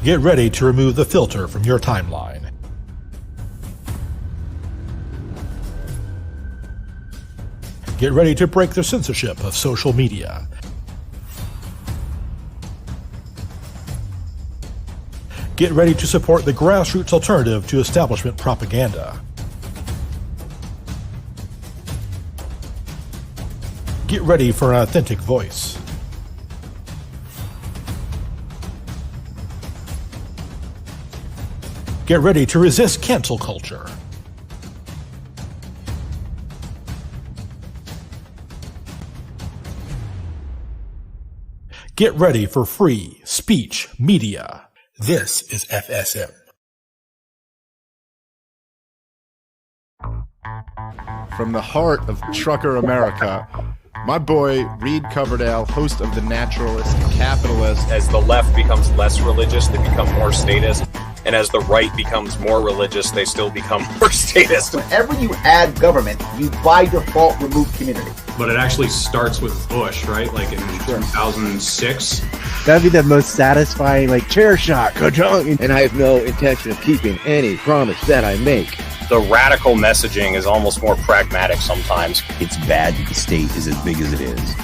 Get ready to remove the filter from your timeline. Get ready to break the censorship of social media. Get ready to support the grassroots alternative to establishment propaganda. Get ready for an authentic voice. Get ready to resist cancel culture. Get ready for free speech media. This is FSM. From the heart of trucker America, my boy Reed Coverdale, host of The Naturalist Capitalist. As the left becomes less religious, they become more statist. And as the right becomes more religious, they still become more statist. Whenever you add government, you by default remove community. But it actually starts with Bush, right? Like in 2006. That'd be the most satisfying, like, chair shot, ka-chung. And I have no intention of keeping any promise that I make. The radical messaging is almost more pragmatic sometimes. It's bad that the state is as big as it is.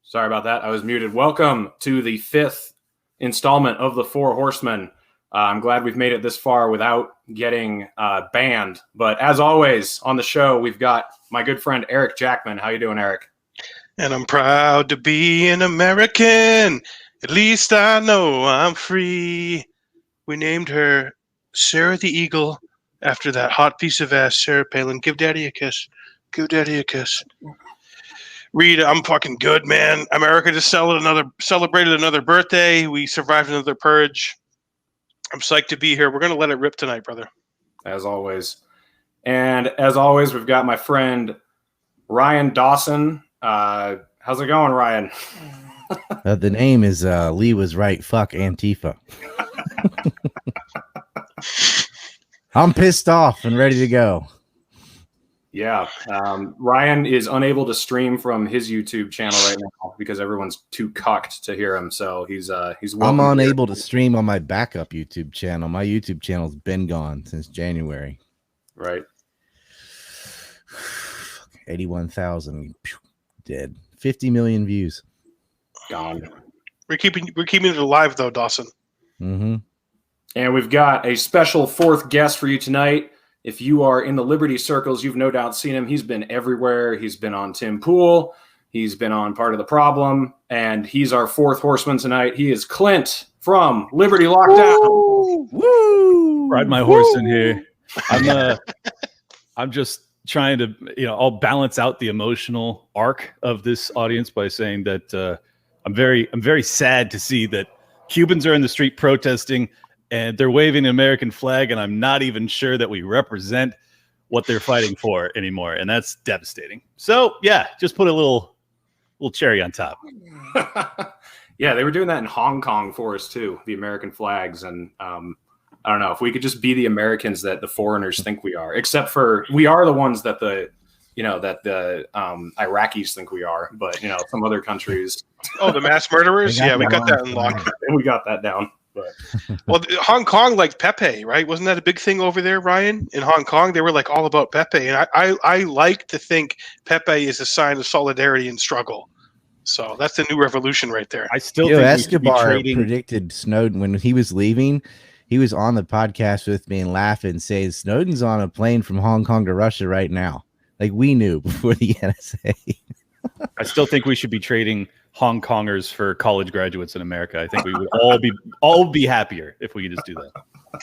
Sorry about that. I was muted. Welcome to the 5th installment of the Four Horsemen. I'm glad we've made it this far without getting banned. But as always on the show, we've got my good friend Eric Jackman. How you doing, Eric? And I'm proud to be an American. At least I know I'm free. We named her Sarah the Eagle after that hot piece of ass, Sarah Palin. Give Daddy a kiss. Give Daddy a kiss. Reed, I'm fucking good, man. America just celebrated another birthday. We survived another purge. I'm psyched to be here. We're going to let it rip tonight, brother. As always. And as always, we've got my friend Ryan Dawson. How's it going, Ryan? The name is Lee was right. Fuck Antifa. I'm pissed off and ready to go. Yeah. Ryan is unable to stream from his YouTube channel right now because everyone's too cocked to hear him. So he's I'm unable to stream on my backup YouTube channel. My YouTube channel's been gone since January. Right. 81,000 dead. 50 million views. Gone. We're keeping it alive though, Dawson. Mm-hmm. And we've got a special fourth guest for you tonight. If you are in the Liberty circles, you've no doubt seen him. He's been everywhere. He's been on Tim Pool. He's been on Part of the Problem. And he's our fourth horseman tonight. He is Clint from Liberty Lockdown. Woo! Ride my horse in here. I'm just trying to, I'll balance out the emotional arc of this audience by saying that I'm very sad to see that Cubans are in the street protesting and they're waving an American flag, and I'm not even sure that we represent what they're fighting for anymore, and that's devastating. So, yeah, just put a little cherry on top. Yeah, they were doing that in Hong Kong for us too, the American flags, and I don't know if we could just be the Americans that the foreigners think we are. Except for we are the ones that the Iraqis think we are, but some other countries. Oh, the mass murderers? Yeah, we got that in lock. We got that down. But well, Hong Kong liked Pepe, right? Wasn't that a big thing over there, Ryan? In Hong Kong, they were like all about Pepe, and I like to think Pepe is a sign of solidarity and struggle. So that's the new revolution right there. I still think Escobar predicted Snowden when he was leaving. He was on the podcast with me and laughing, saying Snowden's on a plane from Hong Kong to Russia right now. Like we knew before the NSA. I still think we should be trading Hong Kongers for college graduates in America. I think we would all be happier if we could just do that.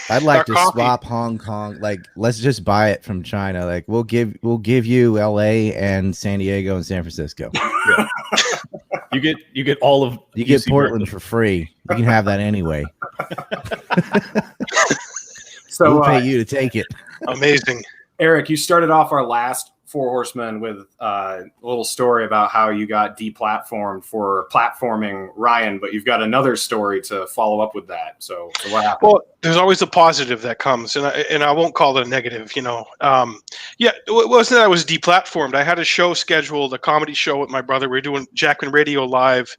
I'd like to swap Hong Kong. Like, let's just buy it from China. Like, we'll give you LA and San Diego and San Francisco. Yeah. You get all of you get Portland for free. You can have that anyway. So we'll pay you to take it. Amazing. Eric, you started off our last Four Horsemen with a little story about how you got deplatformed for platforming Ryan, but you've got another story to follow up with that. So what happened? Well, there's always a positive that comes, and I won't call it a negative. Yeah, it wasn't that I was deplatformed. I had a show scheduled, a comedy show with my brother. We were doing Jackman Radio live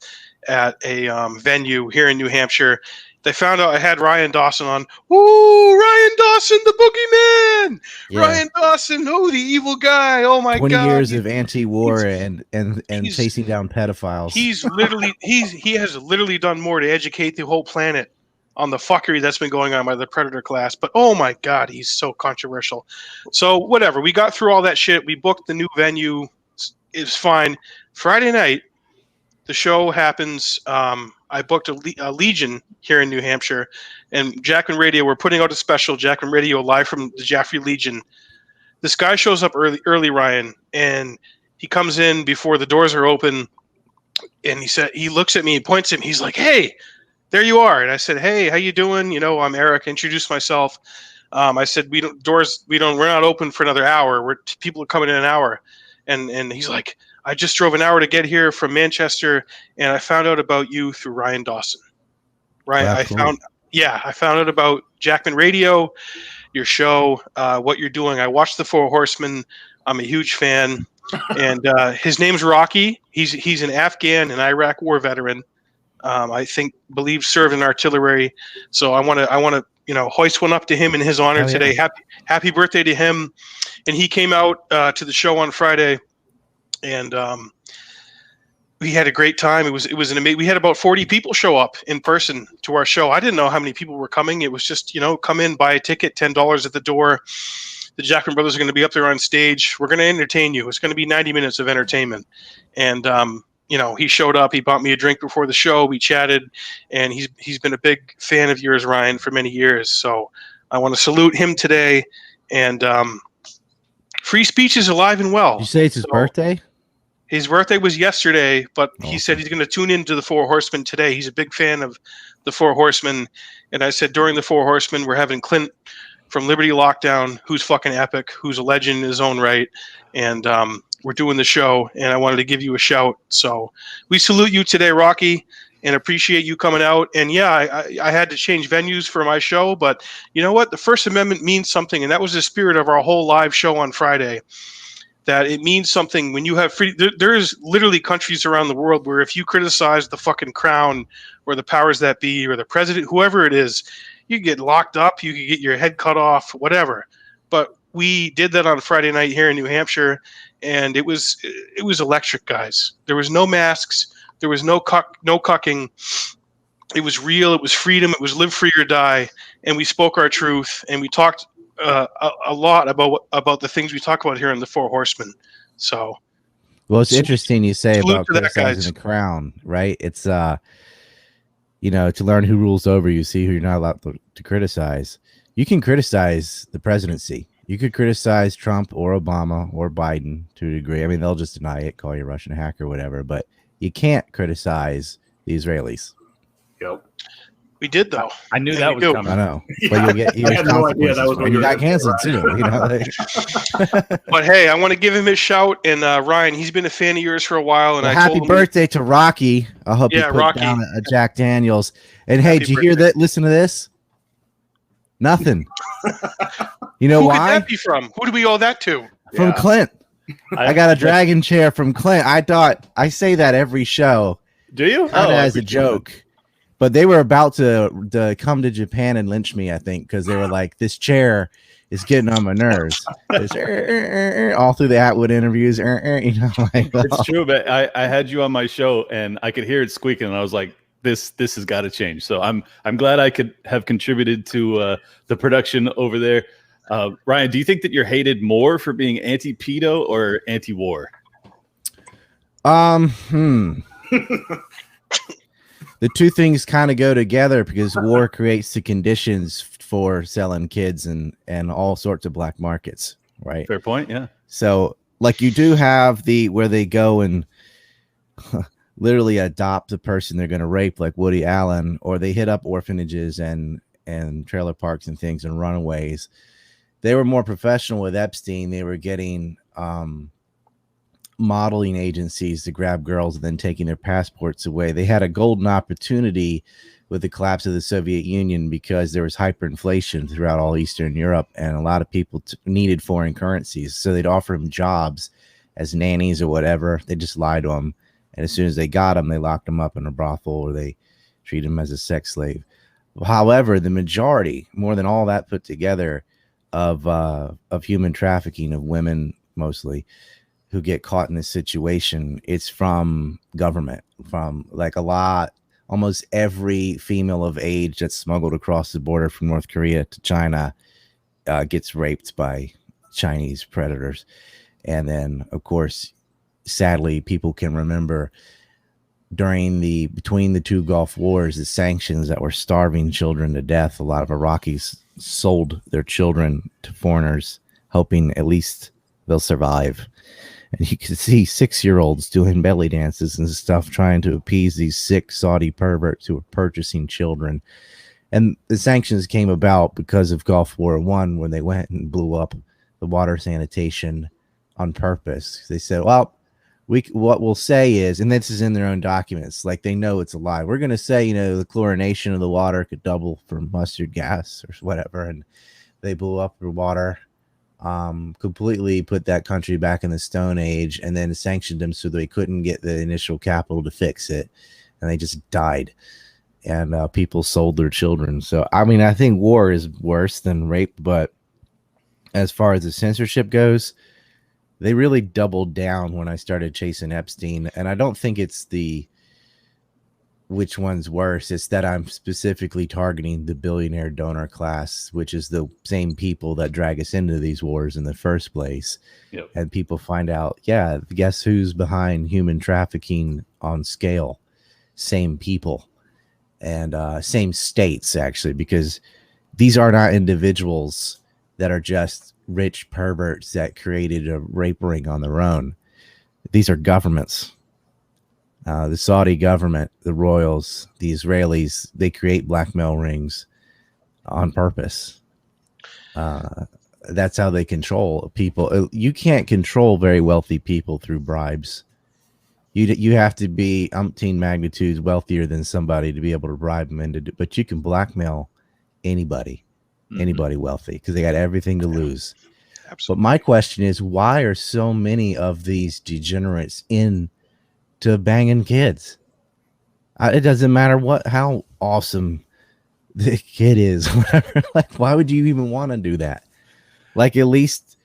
at a venue here in New Hampshire. They found out I had Ryan Dawson on. Ooh, Ryan Dawson, the boogeyman! Yeah. Ryan Dawson, the evil guy. Oh my 20 God! 20 years of anti-war and chasing down pedophiles. He has literally done more to educate the whole planet on the fuckery that's been going on by the Predator class. But oh my God, he's so controversial. So whatever, we got through all that shit. We booked the new venue. It's fine. Friday night, the show happens. I booked a Legion here in New Hampshire, and Jackman Radio, we're putting out a special Jackman Radio live from the Jaffrey Legion. This guy shows up early, Ryan, and he comes in before the doors are open, and he looks at me, he points at me, he's like, "Hey, there you are." And I said, "Hey, how you doing? I'm Eric." I introduced myself. I said, we're not open for another hour. People are coming in an hour. And he's like, "I just drove an hour to get here from Manchester, and I found out about you through Ryan Dawson." Right? I found out about Jackman Radio, your show, what you're doing. I watched the Four Horsemen. I'm a huge fan. And his name's Rocky. He's an Afghan and Iraq war veteran. I believe served in artillery. So I want to hoist one up to him in his honor today. Happy birthday to him. And he came out to the show on Friday, and we had a great time. It was an amazing. We had about 40 people show up in person to our show. I didn't know how many people were coming. It was just come in, buy a ticket, $10 at the door. The Jackman brothers are going to be up there on stage. We're going to entertain you. It's going to be 90 minutes of entertainment. And he showed up. He bought me a drink before the show. We chatted, and he's been a big fan of yours, Ryan, for many years. So I want to salute him today. And free speech is alive and well. You say it's his birthday? His birthday was yesterday, but he said he's going to tune into the Four Horsemen today. He's a big fan of the Four Horsemen. And I said, during the Four Horsemen, we're having Clint from Liberty Lockdown, who's fucking epic, who's a legend in his own right. And we're doing the show, and I wanted to give you a shout. So we salute you today, Rocky, and appreciate you coming out. And yeah, I had to change venues for my show, but you know what? The First Amendment means something, and that was the spirit of our whole live show on Friday. That it means something when you have free. There's literally countries around the world where if you criticize the fucking crown or the powers that be or the president, whoever it is, you get locked up, you could get your head cut off, whatever. But we did that on Friday night here in New Hampshire, and it was electric, guys. There was no masks, there was no cucking. It was real. It was freedom. It was live free or die. And we spoke our truth, and we talked a lot about the things we talk about here in the Four Horsemen. So, well, it's interesting you say about criticizing the crown, right? It's to learn who rules over you, see who you're not allowed to criticize. You can criticize the presidency. You could criticize Trump or Obama or Biden to a degree. I mean, they'll just deny it, call you a Russian hacker or whatever, but you can't criticize the Israelis. Yep. We did, though. I knew that was coming. I know. But you had no idea that was when you got canceled, too. But hey, I want to give him his shout. And Ryan, he's been a fan of yours for a while. And happy birthday to Rocky. I hope you put down a Jack Daniels. And hey, did you hear that? Listen to this. Nothing. You know why? Who could that be from? Who do we owe that to? From Clint. I got a dragon chair from Clint. I say that every show. Do you? As a joke. But they were about to come to Japan and lynch me, I think, because they were like, this chair is getting on my nerves. All through the Atwood interviews. It's true, but I had you on my show, and I could hear it squeaking, and I was like, this has got to change. So I'm glad I could have contributed to the production over there. Ryan, do you think that you're hated more for being anti-pedo or anti-war? The two things kind of go together because war creates the conditions for selling kids and all sorts of black markets, right? Fair point, yeah. So, like, you do have where they go and literally adopt the person they're going to rape, like Woody Allen, or they hit up orphanages and trailer parks and things and runaways. they were more professional with Epstein. They were getting modeling agencies to grab girls and then taking their passports away. They had a golden opportunity with the collapse of the Soviet Union because there was hyperinflation throughout all Eastern Europe, and a lot of people needed foreign currencies. So they'd offer them jobs as nannies or whatever. They just lied to them, and as soon as they got them, they locked them up in a brothel or they treat them as a sex slave. However, the majority, more than all that put together, of human trafficking of women mostly who get caught in this situation, it's from government, from like a lot. Almost every female of age that's smuggled across the border from North Korea to China gets raped by Chinese predators. And then, of course, sadly, people can remember between the two Gulf Wars, the sanctions that were starving children to death. A lot of Iraqis sold their children to foreigners, hoping at least they'll survive. And you can see 6-year-olds doing belly dances and stuff, trying to appease these sick Saudi perverts who are purchasing children. And the sanctions came about because of Gulf War I, when they went and blew up the water sanitation on purpose. They said, well, what we'll say is, and this is in their own documents, like they know it's a lie. We're going to say, the chlorination of the water could double from mustard gas or whatever. And they blew up the water. Completely put that country back in the Stone Age, and then sanctioned them so they couldn't get the initial capital to fix it, and they just died. And people sold their children. So I mean, I think war is worse than rape, but as far as the censorship goes, they really doubled down when I started chasing Epstein. And I don't think it's which one's worse. It's that I'm specifically targeting the billionaire donor class, which is the same people that drag us into these wars in the first place. Yep. And people find out, yeah, guess who's behind human trafficking on scale? Same people and same states, actually, because these are not individuals that are just rich perverts that created a rape ring on their own. These are governments. The Saudi government, the royals, the Israelis, they create blackmail rings on purpose. That's how they control people. You can't control very wealthy people through bribes. You have to be umpteen magnitudes wealthier than somebody to be able to bribe them into. But you can blackmail anybody wealthy, because they got everything to lose. Absolutely. But my question is, why are so many of these degenerates into banging kids? It doesn't matter how awesome the kid is, whatever. Like, why would you even want to do that? Like, at least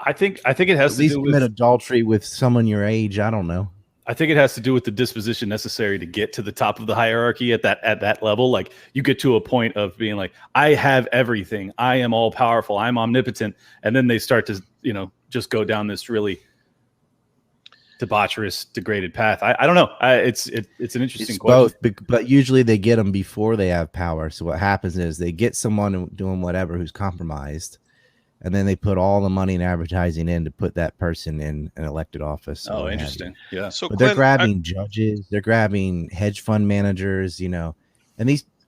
I think it has to do with commit adultery with someone your age. I don't know. I think it has to do with the disposition necessary to get to the top of the hierarchy at that level. Like, you get to a point of being like, I have everything. I am all powerful. I'm omnipotent. And then they start to, just go down this really debaucherous, degraded path. I don't know. It's an interesting question. Both, but usually they get them before they have power. So what happens is they get someone doing whatever who's compromised, and then they put all the money and advertising in to put that person in an elected office. Oh, interesting. Yeah. So but they're grabbing judges, they're grabbing hedge fund managers, and a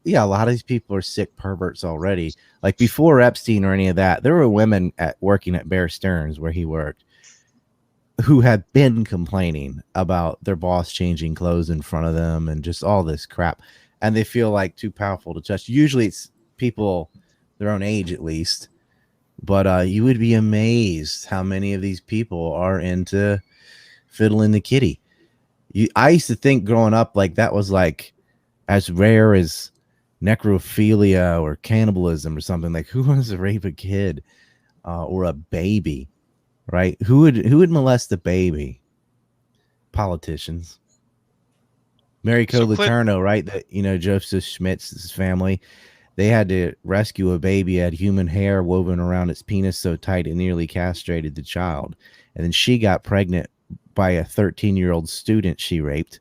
lot of these people are sick perverts already. Like, before Epstein or any of that, there were women working at Bear Stearns, where he worked, who had been complaining about their boss changing clothes in front of them and just all this crap. And they feel like too powerful to touch. Usually it's people their own age, at least. But you would be amazed how many of these people are into fiddling the kitty. I used to think growing up, like, that was like as rare as necrophilia or cannibalism or something. Like, who wants to rape a kid or a baby? Right? Who would molest a baby? Politicians. Mary Letourneau, right? That, Joseph Schmidt's family, they had to rescue a baby that had human hair woven around its penis so tight it nearly castrated the child. And then she got pregnant by a 13-year-old student she raped.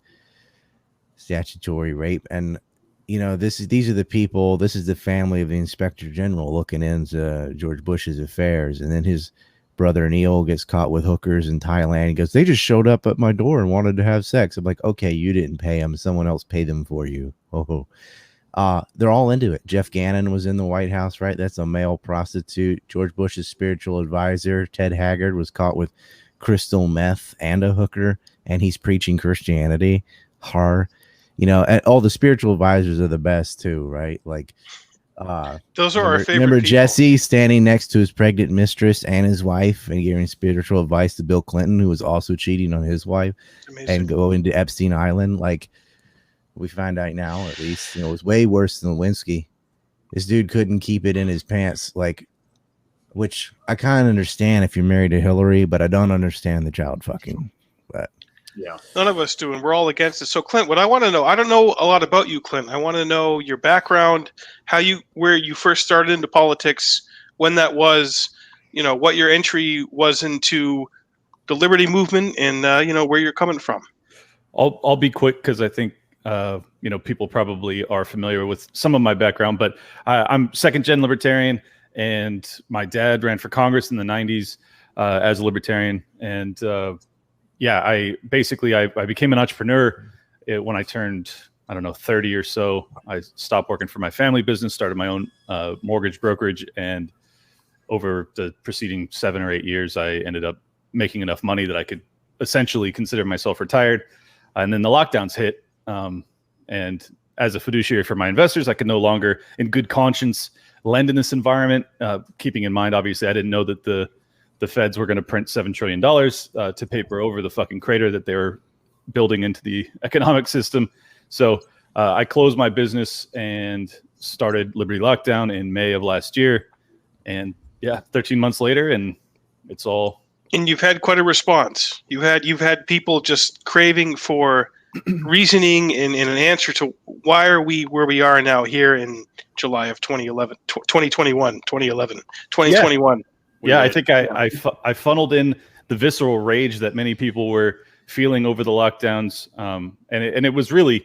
Statutory rape. And these are the people, this is the family of the Inspector General looking into George Bush's affairs. And then his brother Neil gets caught with hookers in Thailand. He goes, they just showed up at my door and wanted to have sex. I'm like, okay, you didn't pay them. Someone else paid them for you. Oh, They're all into it. Jeff Gannon was in the White House, right? That's a male prostitute. George Bush's spiritual advisor, Ted Haggard, was caught with crystal meth and a hooker, and he's preaching Christianity. And all the spiritual advisors are the best too, right? Like, those are our favorite. Remember people. Jesse standing next to his pregnant mistress and his wife and giving spiritual advice to Bill Clinton, who was also cheating on his wife, and going to Epstein Island. Like, we find out now, at least, it was way worse than Lewinsky. This dude couldn't keep it in his pants, like, which I kind of understand if you're married to Hillary, but I don't understand the child fucking. But yeah, none of us do, and we're all against it. So, Clint, what I want to know, I don't know a lot about you, Clint. I want to know your background, where you first started into politics, when that was, what your entry was into the Liberty movement, and where you're coming from. I'll be quick because I think people probably are familiar with some of my background, but I'm second-gen libertarian, and my dad ran for Congress in the 90s as a libertarian, and I became an entrepreneur when I turned, 30 or so. I stopped working for my family business, started my own mortgage brokerage, and over the preceding 7 or 8 years, I ended up making enough money that I could essentially consider myself retired. And then the lockdowns hit, and as a fiduciary for my investors, I could no longer, in good conscience, lend in this environment. Keeping in mind, obviously, I didn't know that the feds were going to print $7 trillion to paper over the fucking crater that they were building into the economic system. So I closed my business and started Liberty Lockdown in May of last year. And 13 months later, and it's all. And you've had quite a response. You've had people just craving for reasoning and an answer to why are we where we are now here in July of 2021. Yeah, I think I funneled in the visceral rage that many people were feeling over the lockdowns, and it was really,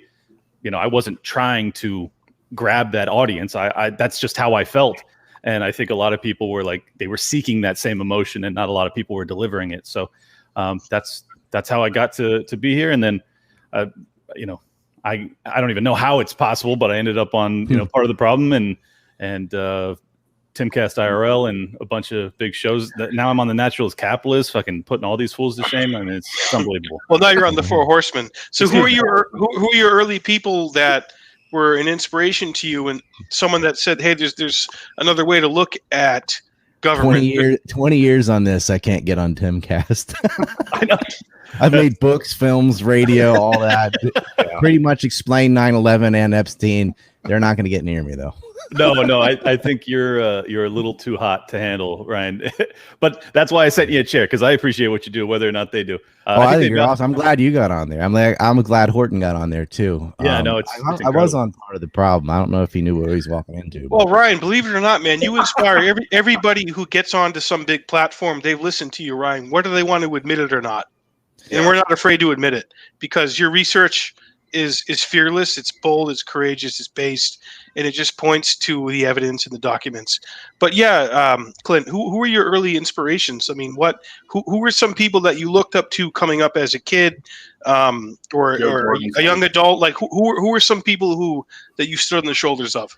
I wasn't trying to grab that audience. I that's just how I felt, and I think a lot of people were like they were seeking that same emotion, and not a lot of people were delivering it. So that's how I got to be here, and then I don't even know how it's possible, but I ended up on part of the problem and Timcast IRL and a bunch of big shows. That now I'm on the Naturalist Capitalist, fucking putting all these fools to shame. I mean, it's unbelievable. Well, now you're on the Four Horsemen. So who are your early people that were an inspiration to you, and someone that said, "Hey, there's another way to look at government." 20 years on this, I can't get on Timcast. I know. I've made books, films, radio, all that. Pretty much explain 9/11 and Epstein. They're not going to get near me though. No. I think you're a little too hot to handle, Ryan. But that's why I sent you a chair, because I appreciate what you do, whether or not they do. I think you're awesome. I'm glad you got on there. I'm glad Horton got on there too. Yeah, no, I was on part of the problem. I don't know if he knew what he was walking into. Well, Ryan, believe it or not, man, you inspire everybody who gets onto some big platform. They've listened to you, Ryan, whether they want to admit it or not. And we're not afraid to admit it, because your research is fearless, it's bold, it's courageous, it's based, and it just points to the evidence and the documents. But Clint, who were your early inspirations? I mean, who were some people that you looked up to coming up as a kid, or a young adult? Like who were some people that you stood on the shoulders of?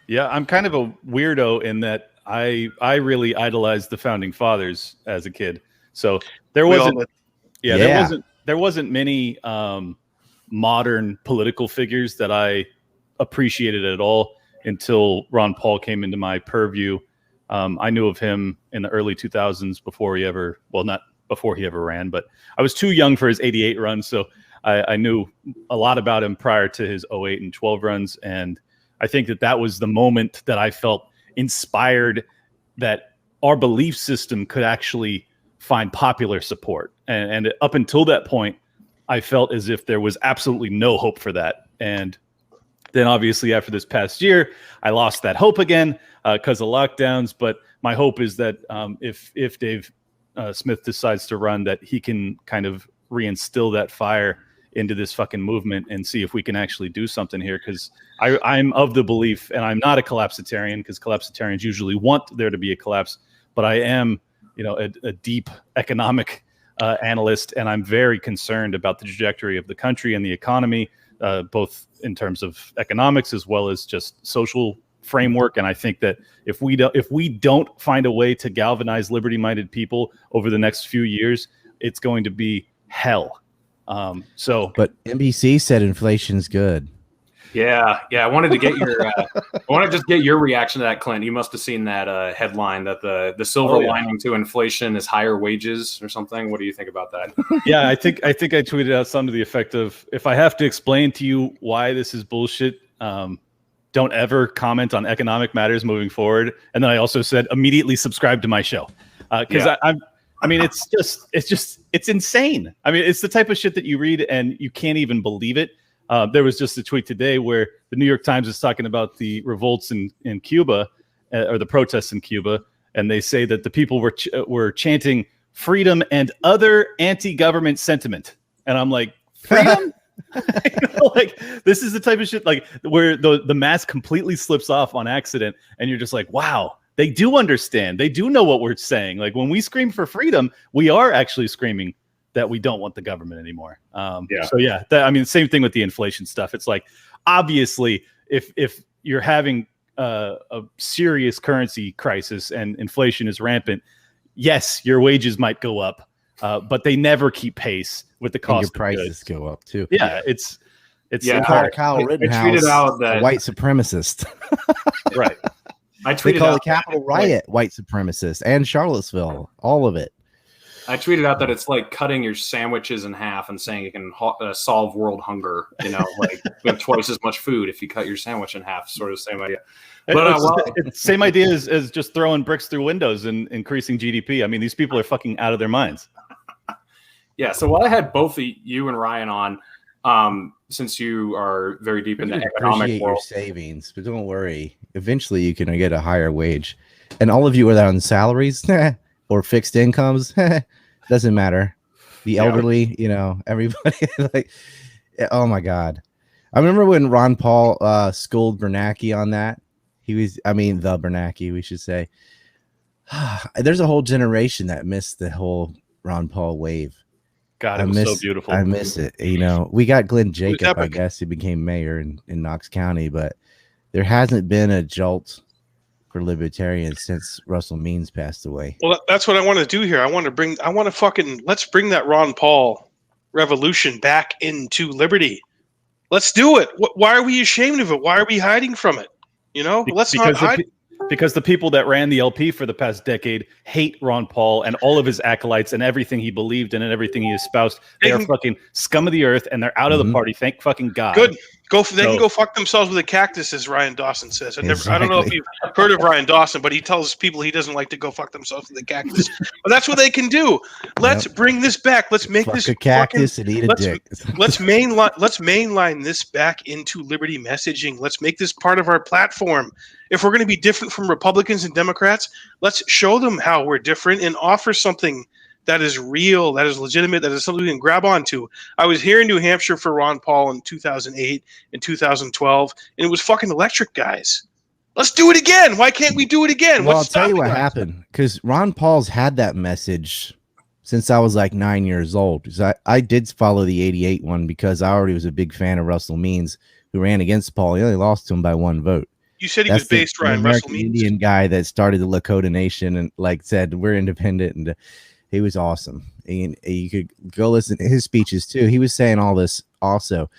Yeah, I'm kind of a weirdo in that I really idolized the founding fathers as a kid. So there wasn't many modern political figures that I appreciated at all until Ron Paul came into my purview. I knew of him in the early 2000s before he ever ran, but I was too young for his 88 run. So I knew a lot about him prior to his 08 and 12 runs. And I think that was the moment that I felt inspired that our belief system could actually find popular support. And up until that point, I felt as if there was absolutely no hope for that. And then obviously after this past year, I lost that hope again because of lockdowns. But my hope is that if Dave Smith decides to run, that he can kind of reinstill that fire into this fucking movement and see if we can actually do something here. Because I'm of the belief, and I'm not a collapsitarian, because collapsitarians usually want there to be a collapse, but I am, a deep economic analyst, and I'm very concerned about the trajectory of the country and the economy, both in terms of economics as well as just social framework. And I think that if we don't find a way to galvanize liberty-minded people over the next few years, it's going to be hell. But NBC said inflation's good. Yeah. I wanted to get your I want to just get your reaction to that, Clint. You must have seen that headline that the silver lining to inflation is higher wages or something. What do you think about that? Yeah, I think I tweeted out something to the effect of, if I have to explain to you why this is bullshit, don't ever comment on economic matters moving forward. And then I also said, immediately subscribe to my show. Because it's insane. I mean, it's the type of shit that you read and you can't even believe it. There was just a tweet today where the New York Times is talking about the revolts in Cuba, or the protests in Cuba, and they say that the people were chanting freedom and other anti-government sentiment. And I'm like, freedom? Like, this is the type of shit like where the mask completely slips off on accident, and you're just like, wow, they do understand. They do know what we're saying. Like, when we scream for freedom, we are actually screaming that we don't want the government anymore. Same thing with the inflation stuff. It's like, obviously, if you're having a serious currency crisis and inflation is rampant, yes, your wages might go up, but they never keep pace with the cost. Your prices go up too. Yeah, it's Kyle Rittenhouse, a white supremacist. Right. I tweeted they call out the Capitol riot white supremacist, and Charlottesville, all of it. I tweeted out that it's like cutting your sandwiches in half and saying it can solve world hunger. Like you have twice as much food if you cut your sandwich in half. Sort of same idea. But it's same idea as just throwing bricks through windows and increasing GDP. I mean, these people are fucking out of their minds. Yeah. So while I had both of you and Ryan on, since you are very deep in the economic world, your savings, but don't worry. Eventually, you can get a higher wage, and all of you are on salaries or fixed incomes. Doesn't matter. The elderly, everybody. Like, oh my God. I remember when Ron Paul schooled Bernanke on that. The Bernanke, we should say. There's a whole generation that missed the whole Ron Paul wave. God, it was so beautiful. I miss it. We got Glenn Jacob, I guess, who became mayor in Knox County, but there hasn't been a jolt for libertarians since Russell Means passed away. Well, that's what I want to do here. Let's bring that Ron Paul revolution back into liberty. Let's do it. Why are we ashamed of it? Why are we hiding from it? Let's not hide. Because the people that ran the LP for the past decade hate Ron Paul and all of his acolytes and everything he believed in and everything he espoused. They are fucking scum of the earth, and they're out of the party. Thank fucking God. Good. They can go fuck themselves with a cactus, as Ryan Dawson says. I don't know if you've heard of Ryan Dawson, but he tells people he doesn't like to go fuck themselves with a cactus. But that's what they can do. Let's bring this back. Let's make this a cactus and eat a dick. Let's mainline this back into liberty messaging. Let's make this part of our platform. If we're going to be different from Republicans and Democrats, let's show them how we're different and offer something that is real, that is legitimate, that is something we can grab onto. I was here in New Hampshire for Ron Paul in 2008 and 2012, and it was fucking electric, guys. Let's do it again. Why can't we do it again? Well, I'll tell you what happened, because Ron Paul's had that message since I was like 9 years old. Because I did follow the 88 one because I already was a big fan of Russell Means, who ran against Paul. He only lost to him by one vote. You said he was based, Ryan, Russell Means. Indian guy that started the Lakota Nation and said, we're independent, and he was awesome. And you could go listen to his speeches too. He was saying all this also.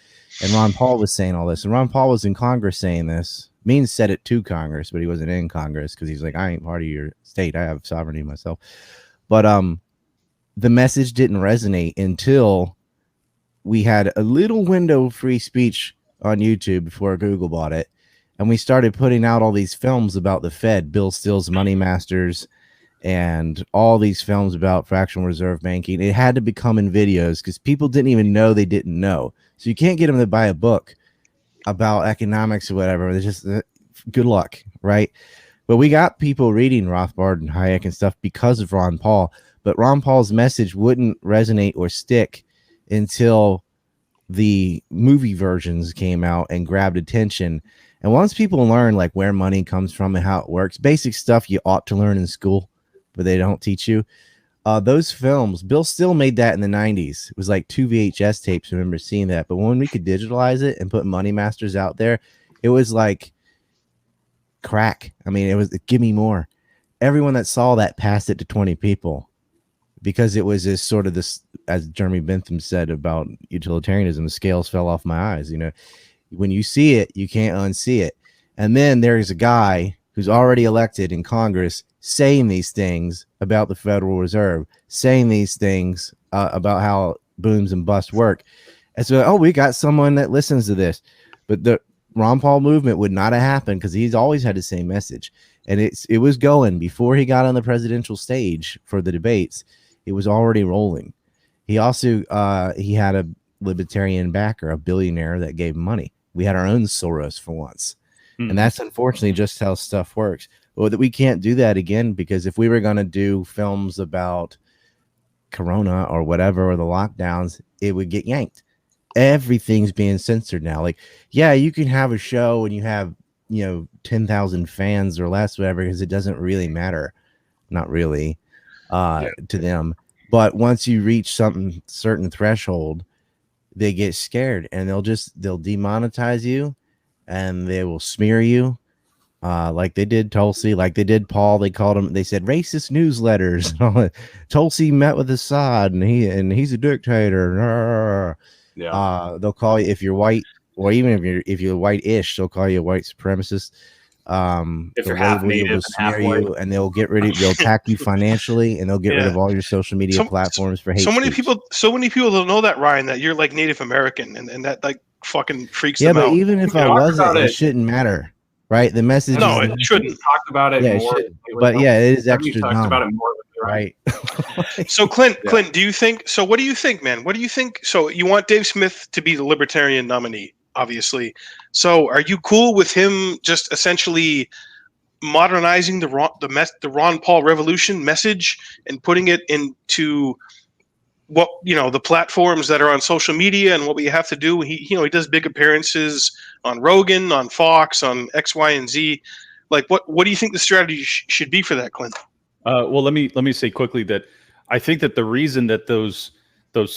And Ron Paul was saying all this. And Ron Paul was in Congress saying this. Means said it to Congress, but he wasn't in Congress because he's like, I ain't part of your state. I have sovereignty myself. But the message didn't resonate until we had a little window of free speech on YouTube before Google bought it. And we started putting out all these films about the Fed, Bill Still's Money Masters, and all these films about fractional reserve banking. It had to become in videos because people didn't even know they didn't know. So you can't get them to buy a book about economics or whatever. It's just good luck, right? But we got people reading Rothbard and Hayek and stuff because of Ron Paul. But Ron Paul's message wouldn't resonate or stick until the movie versions came out and grabbed attention. And once people learn where money comes from and how it works, basic stuff you ought to learn in school, but they don't teach you. Those films, Bill Still made that in the 90s. It was like 2 VHS tapes. I remember seeing that. But when we could digitalize it and put Money Masters out there, it was like crack. I mean, it was give me more. Everyone that saw that passed it to 20 people because it was this sort of this, as Jeremy Bentham said about utilitarianism, the scales fell off my eyes. You know, when you see it, you can't unsee it. And then there's a guy who's already elected in Congress saying these things about the Federal Reserve, saying these things about how booms and busts work. And so, oh, we got someone that listens to this. But the Ron Paul movement would not have happened because he's always had the same message. And it was going before he got on the presidential stage for the debates. It was already rolling. He also he had a libertarian backer, a billionaire that gave money. We had our own Soros for once. And that's unfortunately just how stuff works. Well, that we can't do that again, because if we were going to do films about Corona or whatever, or the lockdowns, it would get yanked. Everything's being censored now. Like, yeah, you can have a show and you have, 10,000 fans or less, whatever, because it doesn't really matter. Not really to them. But once you reach some certain threshold, they get scared and they'll demonetize you and they will smear you. Like they did Tulsi, like they did Paul. They said racist newsletters. Tulsi met with Assad and he's a dictator. Yeah. They'll call you, if you're white, or even if you're white-ish, they'll call you a white supremacist. If you're half native and they'll attack you financially, and they'll get rid of all your social media platforms for hate. So many people don't know that, Ryan, that you're like Native American, and that like fucking freaks them out. Yeah, but even if I wasn't, it shouldn't matter. Right, the message. No, it shouldn't. Talk about it more. But yeah, it is extra. Talked about it more, right? So, Clint, do you think? So, what do you think, man? What do you think? So, you want Dave Smith to be the Libertarian nominee, obviously. So, are you cool with him just essentially modernizing the Ron Paul Revolution message and putting it into what the platforms that are on social media and what we have to do? He does big appearances on Rogan, on Fox, on X, Y, and Z. Like, what do you think the strategy should be for that, Clint? Well, let me say quickly that I think that the reason that those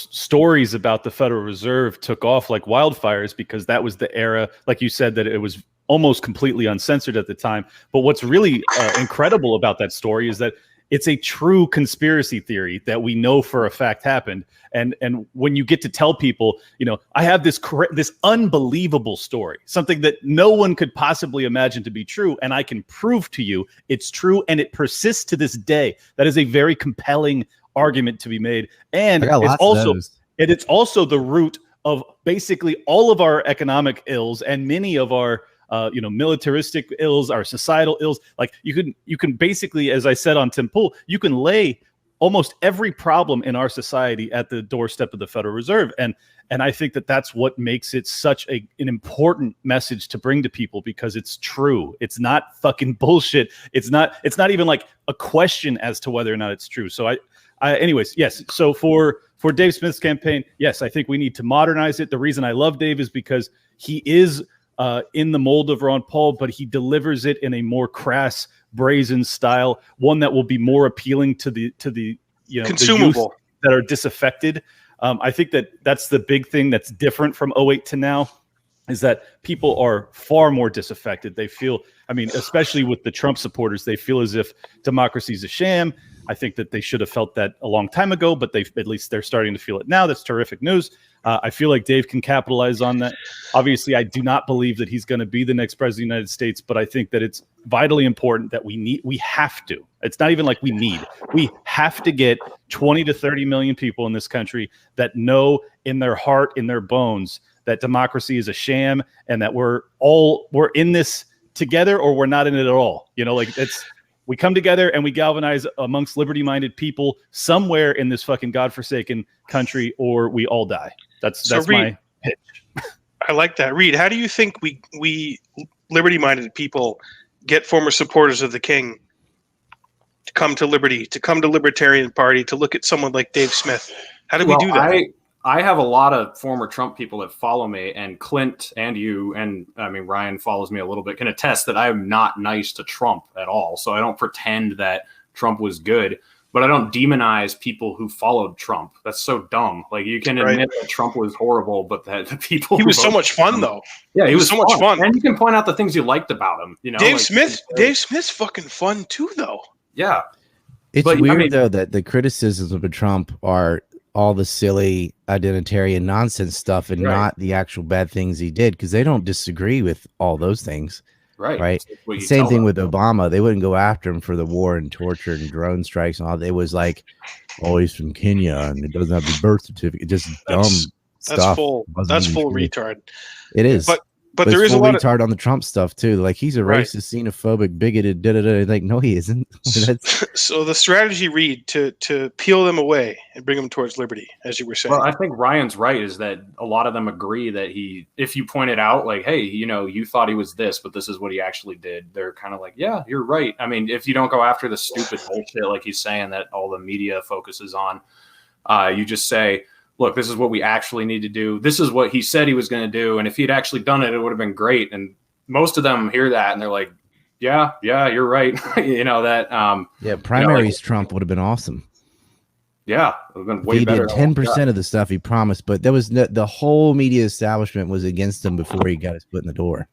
stories about the Federal Reserve took off like wildfire is because that was the era, like you said, that it was almost completely uncensored at the time. But what's really incredible about that story is that it's a true conspiracy theory that we know for a fact happened. And when you get to tell people, I have this unbelievable story, something that no one could possibly imagine to be true, and I can prove to you it's true, and it persists to this day. That is a very compelling argument to be made. And it's also the root of basically all of our economic ills and many of our militaristic ills, our societal ills. Like you can basically, as I said on Tim Pool, you can lay almost every problem in our society at the doorstep of the Federal Reserve. And I think that that's what makes it such an important message to bring to people, because it's true. It's not fucking bullshit. It's not even like a question as to whether or not it's true. So anyways, yes. So for Dave Smith's campaign, yes, I think we need to modernize it. The reason I love Dave is because he is in the mold of Ron Paul, but he delivers it in a more crass, brazen style, one that will be more appealing to the consumable, the youth that are disaffected. I think that's the big thing that's different from 2008 to now, is that people are far more disaffected. They feel, especially with the Trump supporters, they feel as if democracy is a sham. I think that they should have felt that a long time ago, but at least they're starting to feel it now. That's terrific news. I feel like Dave can capitalize on that. Obviously, I do not believe that he's going to be the next president of the United States, but I think that it's vitally important that we have to. It's not even like we have to get 20 to 30 million people in this country that know in their heart, in their bones, that democracy is a sham and that we're in this together, or we're not in it at all. We come together and we galvanize amongst liberty-minded people somewhere in this fucking godforsaken country, or we all die. That's Reed, my pitch. I like that. Reed, how do you think we liberty-minded people get former supporters of the king to come to liberty, to come to Libertarian Party, to look at someone like Dave Smith? How do we do that? I have a lot of former Trump people that follow me, and Clint and you, and Ryan follows me a little bit, can attest that I am not nice to Trump at all. So I don't pretend that Trump was good. but I don't demonize people who followed Trump. That's so dumb. Like, you can admit that Trump was horrible, but that the people he was so much fun though. Yeah, he was so much fun, and you can point out the things you liked about him. You know, Dave Smith's fucking fun too, though. Yeah, it's weird though that the criticisms of Trump are all the silly identitarian nonsense stuff and not the actual bad things he did, because they don't disagree with all those things. Right. Same thing with Obama. They wouldn't go after him for the war and torture and drone strikes and all. It was like, oh, he's from Kenya and it doesn't have the birth certificate. Just dumb stuff. That's full retard. It is. But there is a lot retard on the Trump stuff too. Like, he's a racist, xenophobic, bigoted. Like, no, he isn't. So the strategy, Reed, to peel them away and bring them towards liberty, as you were saying. Well, I think Ryan's right. Is that a lot of them agree that if you point it out, like, hey, you know, you thought he was this, but this is what he actually did. They're kind of like, yeah, you're right. I mean, if you don't go after the stupid bullshit like he's saying that all the media focuses on, you just say, look, this is what we actually need to do. This is what he said he was going to do. And if he'd actually done it, it would have been great. And most of them hear that and they're like, yeah, you're right. You know, that. Primaries, Trump would have been awesome. Yeah, it would have been way better. He did 10% of the stuff he promised, but there was the whole media establishment was against him before he got his foot in the door.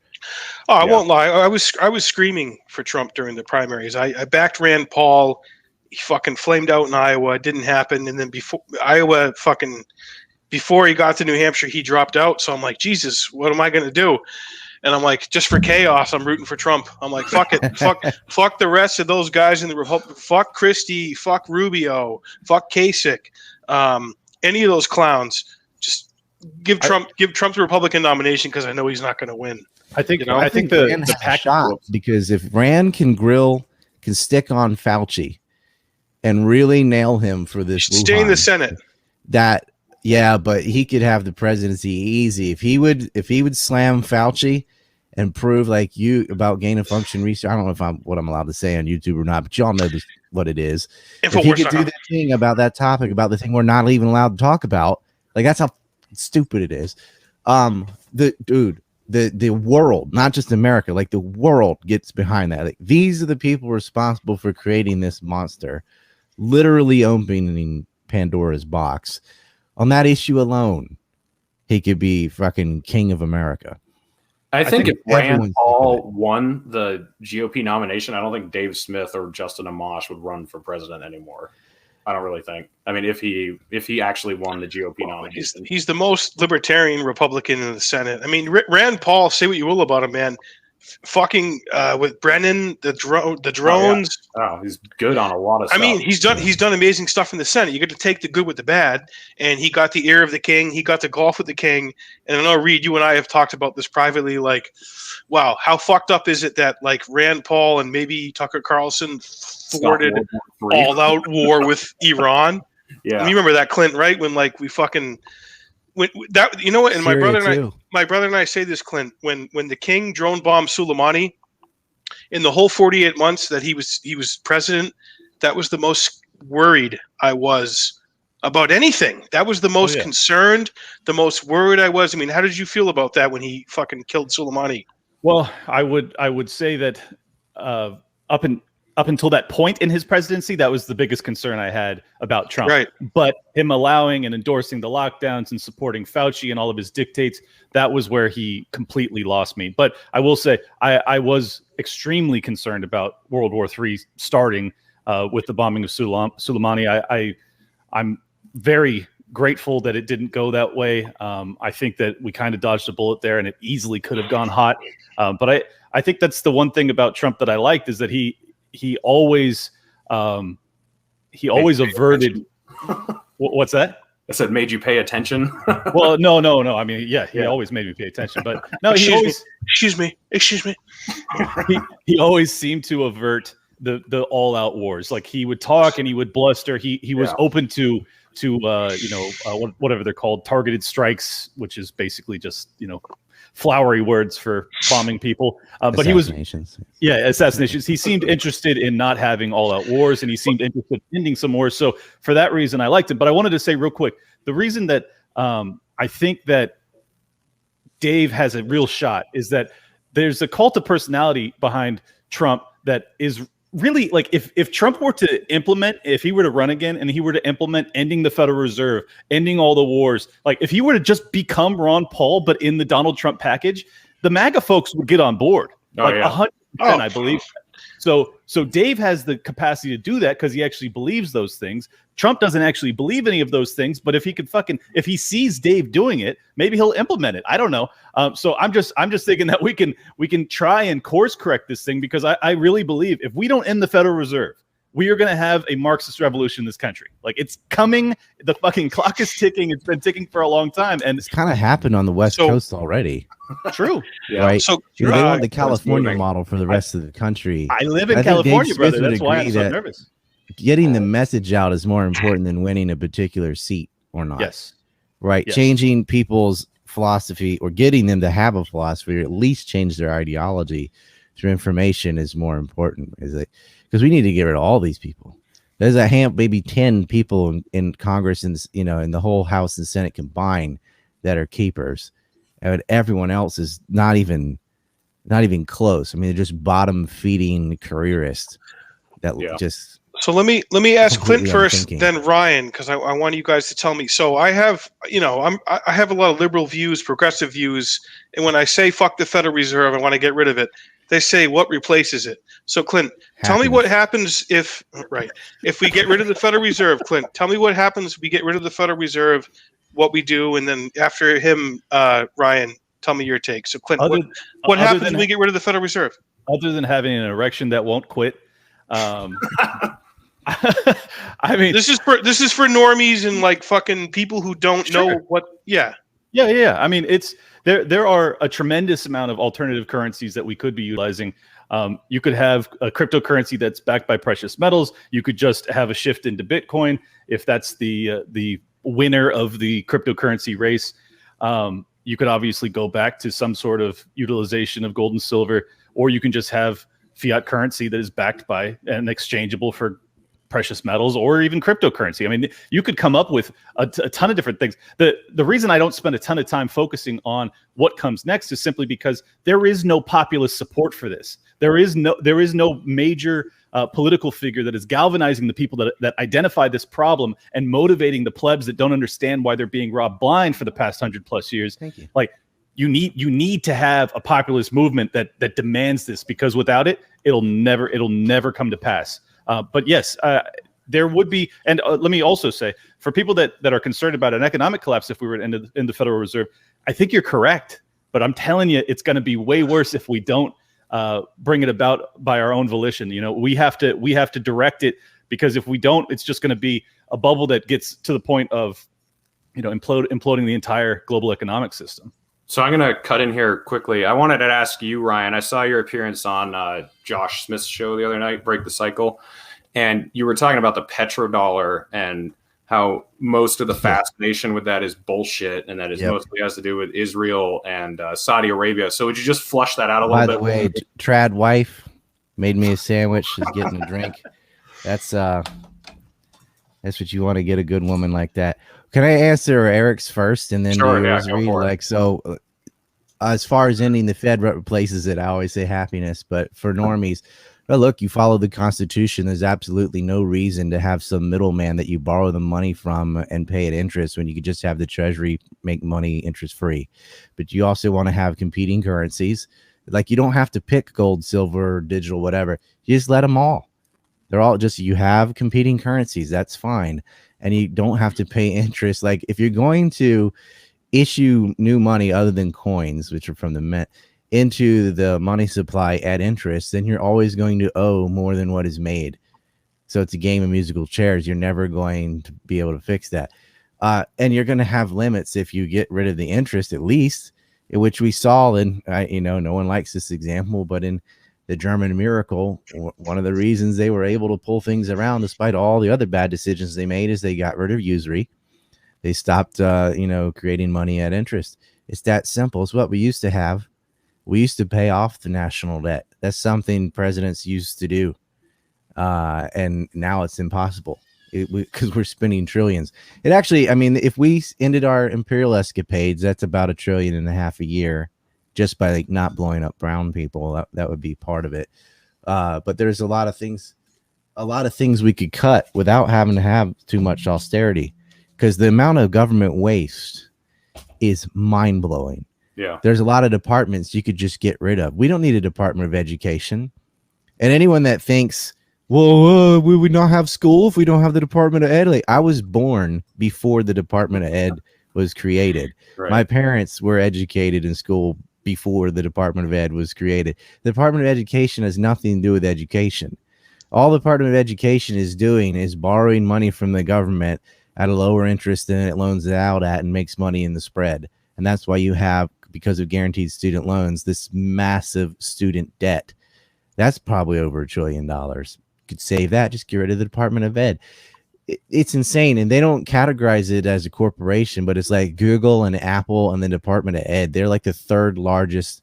Oh, I won't lie. I was screaming for Trump during the primaries. I backed Rand Paul. He fucking flamed out in Iowa. It didn't happen. And then before he got to New Hampshire, he dropped out. So I'm like, Jesus, what am I going to do? And I'm like, just for chaos, I'm rooting for Trump. I'm like, fuck it. fuck the rest of those guys in the Republic. Fuck Christie. Fuck Rubio. Fuck Kasich. Any of those clowns. Just give Trump the Republican nomination, because I know he's not going to win. I think the pack shot, because if Rand can stick on Fauci and really nail him for this, stay in the Senate. But he could have the presidency easy if he would slam Fauci and prove like you about gain of function research. I don't know what I'm allowed to say on YouTube or not, but y'all know what it is. If he could do that thing about that topic, about the thing we're not even allowed to talk about, like, that's how stupid it is. The world, not just America, like the world gets behind that. Like, these are the people responsible for creating this monster, literally opening Pandora's box. On that issue alone, he could be fucking king of America. I think if Rand Paul won the GOP nomination, I don't think Dave Smith or Justin Amash would run for president anymore. I don't really think. I mean, if he actually won the GOP nomination, he's the most libertarian Republican in the Senate. I mean, Rand Paul, say what you will about him, man. Fucking with Brennan, the drones. Oh, he's good on a lot of stuff. I mean, he's done amazing stuff in the Senate. You get to take the good with the bad, and he got the ear of the king. He got to golf with the king. And I know, Reed, you and I have talked about this privately. Like, wow, how fucked up is it that like Rand Paul and maybe Tucker Carlson thwarted all-out war with Iran? Yeah, and you remember that, Clint, right? When like we fucking. That, you know what? And my brother and I say this, Clint. When the king drone bombed Soleimani, in the whole 48 months that he was president, that was the most worried I was about anything. That was the most concerned, the most worried I was. I mean, how did you feel about that when he fucking killed Soleimani? Well, I would say that up until that point in his presidency, that was the biggest concern I had about Trump. Right. But him allowing and endorsing the lockdowns and supporting Fauci and all of his dictates, that was where he completely lost me. But I will say I was extremely concerned about World War III starting with the bombing of Soleimani. I'm very grateful that it didn't go that way. I think that we kind of dodged a bullet there, and it easily could have gone hot. But I think that's the one thing about Trump that I liked, is that he always averted. What's that? I said, made you pay attention. Well, no. I mean, he always made me pay attention, but no, excuse me. He always seemed to avert the all out wars. Like, he would talk and he would bluster. He was open to whatever they're called, targeted strikes, which is basically just, flowery words for bombing people. But he was assassinations. He seemed interested in not having all out wars, and he seemed interested in ending some wars. So for that reason, I liked him. But I wanted to say real quick, the reason that I think that Dave has a real shot is that there's a cult of personality behind Trump that is really, like, if Trump were to implement, if he were to run again and he were to implement ending the Federal Reserve, ending all the wars, like if he were to just become Ron Paul, but in the Donald Trump package, the MAGA folks would get on board. 100%, I believe. So Dave has the capacity to do that because he actually believes those things. Trump doesn't actually believe any of those things, but if he sees Dave doing it, maybe he'll implement it. I don't know. So I'm just thinking that we can try and course correct this thing, because I really believe if we don't end the Federal Reserve, we are going to have a Marxist revolution in this country. Like, it's coming. The fucking clock is ticking. It's been ticking for a long time, and it's kind of happened on the West Coast already. True. Right. So they want the California model for the rest of the country. I live in California, brother. That's why I'm so nervous. Getting the message out is more important than winning a particular seat or not. Yes. Right. Yes. Changing people's philosophy, or getting them to have a philosophy, or at least change their ideology through information, is more important. Is it? Because we need to get rid of all these people. There's maybe 10 people in Congress and in the whole House and Senate combined that are keepers, and everyone else is not even close. I mean, they're just bottom feeding careerists that just. So let me ask Clint first, then Ryan, because I want you guys to tell me. So I have I have a lot of liberal views, progressive views, and when I say fuck the Federal Reserve, I want to get rid of it. They say, what replaces it? So, Clint, tell me what happens if we get rid of the Federal Reserve. Clint, tell me what happens if we get rid of the Federal Reserve, what we do, and then after him, Ryan, tell me your take. So, Clint, what happens if we get rid of the Federal Reserve? Other than having an erection that won't quit. I mean, this is for normies and like fucking people who don't know what. Yeah. I mean, there are a tremendous amount of alternative currencies that we could be utilizing. You could have a cryptocurrency that's backed by precious metals. You could just have a shift into Bitcoin if that's the winner of the cryptocurrency race. You could obviously go back to some sort of utilization of gold and silver, or you can just have fiat currency that is backed by and exchangeable for precious metals, or even cryptocurrency. I mean, you could come up with a ton of different things. The reason I don't spend a ton of time focusing on what comes next is simply because there is no populist support for this. There is no major political figure that is galvanizing the people that identify this problem and motivating the plebs that don't understand why they're being robbed blind for the past 100+ years. Thank you. Like, you need to have a populist movement that demands this, because without it, it'll never come to pass. But yes, there would be, and let me also say, for people that are concerned about an economic collapse if we were to end the Federal Reserve, I think you're correct. But I'm telling you, it's going to be way worse if we don't bring it about by our own volition. We have to direct it, because if we don't, it's just going to be a bubble that gets to the point of imploding the entire global economic system. So I'm going to cut in here quickly. I wanted to ask you, Ryan, I saw your appearance on Josh Smith's show the other night, Break the Cycle, and you were talking about the petrodollar and how most of the fascination with that is bullshit, and that is mostly has to do with Israel and Saudi Arabia. So would you just flush that out a little bit? By the way, trad wife made me a sandwich. She's getting a drink. That's what you want to get a good woman like that. Can I answer Eric's first and then do yours, Reed? Like, so as far as ending the Fed replaces it, I always say happiness. But for normies, well, look, you follow the Constitution. There's absolutely no reason to have some middleman that you borrow the money from and pay it interest when you could just have the Treasury make money interest free. But you also want to have competing currencies. Like, you don't have to pick gold, silver, digital, whatever. You just let them all. They're all just, you have competing currencies. That's fine. And you don't have to pay interest. Like, if you're going to issue new money other than coins, which are from the Mint, into the money supply at interest, then you're always going to owe more than what is made. So it's a game of musical chairs. You're never going to be able to fix that. And you're going to have limits if you get rid of the interest, at least, which we saw in, no one likes this example, but in the German miracle, one of the reasons they were able to pull things around despite all the other bad decisions they made is they got rid of usury. They stopped, creating money at interest. It's that simple. It's what we used to have. We used to pay off the national debt. That's something presidents used to do. And now it's impossible because we're spending trillions. It actually, if we ended our imperial escapades, that's about $1.5 trillion a year. Just by not blowing up brown people, that would be part of it. But there's a lot of things we could cut without having to have too much austerity, because the amount of government waste is mind-blowing. Yeah. There's a lot of departments you could just get rid of. We don't need a Department of Education. And anyone that thinks, well, we would not have school if we don't have the Department of Ed. Like, I was born before the Department of Ed was created. Right. My parents were educated in school before the Department of Ed was created. The Department of Education has nothing to do with education. All the Department of Education is doing is borrowing money from the government at a lower interest than it loans it out at and makes money in the spread. And that's why you have, because of guaranteed student loans, this massive student debt. That's probably over $1 trillion. You could save that. Just get rid of the Department of Ed. It's insane. And they don't categorize it as a corporation, but it's like Google and Apple and the Department of Ed. They're like the third largest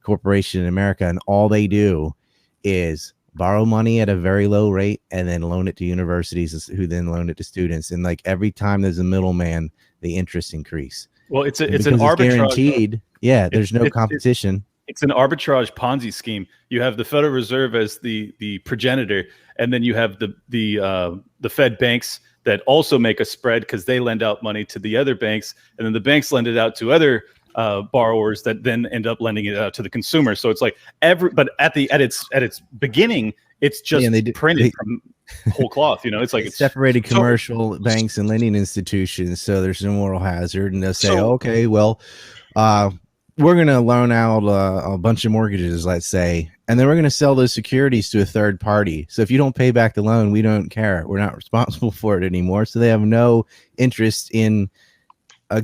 corporation in America. And all they do is borrow money at a very low rate and then loan it to universities, who then loan it to students. And like every time there's a middleman, the interest increase. Well, it's an arbitrage. Guaranteed. Yeah, there's no competition. It's an arbitrage Ponzi scheme. You have the Federal Reserve as the progenitor, and then you have the Fed banks that also make a spread because they lend out money to the other banks, and then the banks lend it out to other borrowers that then end up lending it out to the consumer. So it's like but at its beginning, it's just printed from whole cloth. It's like it's separated commercial banks and lending institutions, so there's no moral hazard. And they'll say, okay, well, we're going to loan out a bunch of mortgages, let's say, and then we're going to sell those securities to a third party. So if you don't pay back the loan, we don't care. We're not responsible for it anymore. So they have no interest in